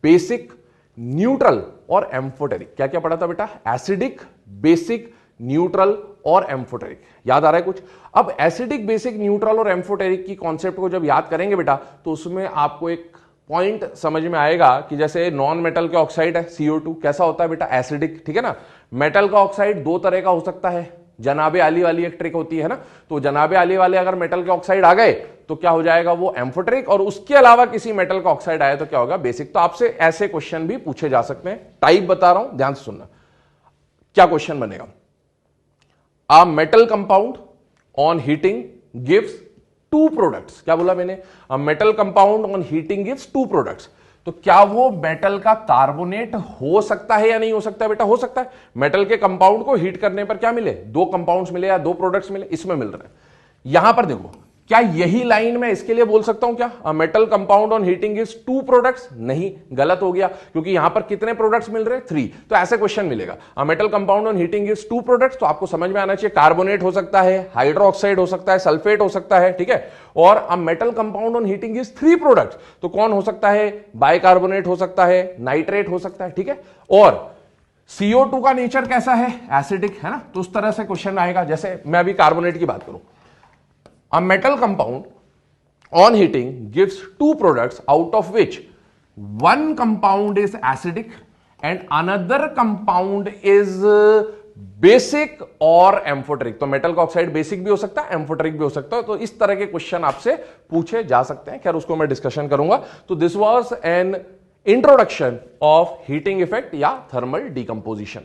बेसिक, न्यूट्रल और एम्फोटेरिक। क्या क्या पढ़ा था बेटा, एसिडिक, बेसिक, न्यूट्रल और एम्फोटेरिक। याद आ रहा है कुछ। अब एसिडिक, बेसिक, न्यूट्रल और एम्फोटेरिक की कॉन्सेप्ट को जब याद करेंगे बेटा तो उसमें आपको एक पॉइंट समझ में आएगा कि जैसे नॉन मेटल के ऑक्साइड है CO2, कैसा होता है बेटा, एसिडिक, ठीक है ना। मेटल का ऑक्साइड 2 तरह का हो सकता है, जनाबे आली वाली एक ट्रिक होती है ना, तो जनाबे आली वाले अगर मेटल के ऑक्साइड आ गए तो क्या हो जाएगा, वो एम्फोटेरिक। और उसके अलावा किसी मेटल का ऑक्साइड आया तो क्या होगा, बेसिक। तो आपसे ऐसे क्वेश्चन भी पूछे जा सकते हैं। टाइप बता रहा हूं, ध्यान से सुनना। क्या क्वेश्चन बनेगा, A metal compound on heating gives 2 products। क्या बोला मैंने, A metal compound on heating gives 2 products। तो क्या वो मेटल का कार्बोनेट हो सकता है या नहीं हो सकता है? बेटा हो सकता है। मेटल के कंपाउंड को हीट करने पर क्या मिले? दो कंपाउंड्स मिले या दो प्रोडक्ट्स मिले, इसमें मिल रहे हैं। यहां पर देखो, क्या यही लाइन मैं इसके लिए बोल सकता हूं क्या metal compound on heating is two products? नहीं, गलत हो गया, क्योंकि यहां पर कितने प्रोडक्ट्स मिल रहे हैं? 3। तो ऐसे क्वेश्चन मिलेगा metal compound on heating is two products, तो आपको समझ में आना चाहिए कार्बोनेट हो सकता है, हाइड्रोक्साइड हो सकता है, सल्फेट हो सकता है, ठीक है। और a metal compound on heating is 3 products, तो कौन हो सकता है? बाइकार्बोनेट हो सकता है, नाइट्रेट हो सकता है, ठीक है। और CO2 का नेचर कैसा है? एसिडिक, है ना। तो उस तरह से क्वेश्चन आएगा। जैसे मैं अभी कार्बोनेट की बात करूं, a metal compound on heating gives 2 products out of which one compound is acidic and another compound is basic और एम्फोटेरिक। तो मेटल का ऑक्साइड बेसिक भी हो सकता है, एम्फोटेरिक भी हो सकता है। तो इस तरह के क्वेश्चन आपसे पूछे जा सकते हैं। खैर उसको मैं डिस्कशन करूंगा। तो this was an introduction of heating effect या थर्मल डिकम्पोजिशन।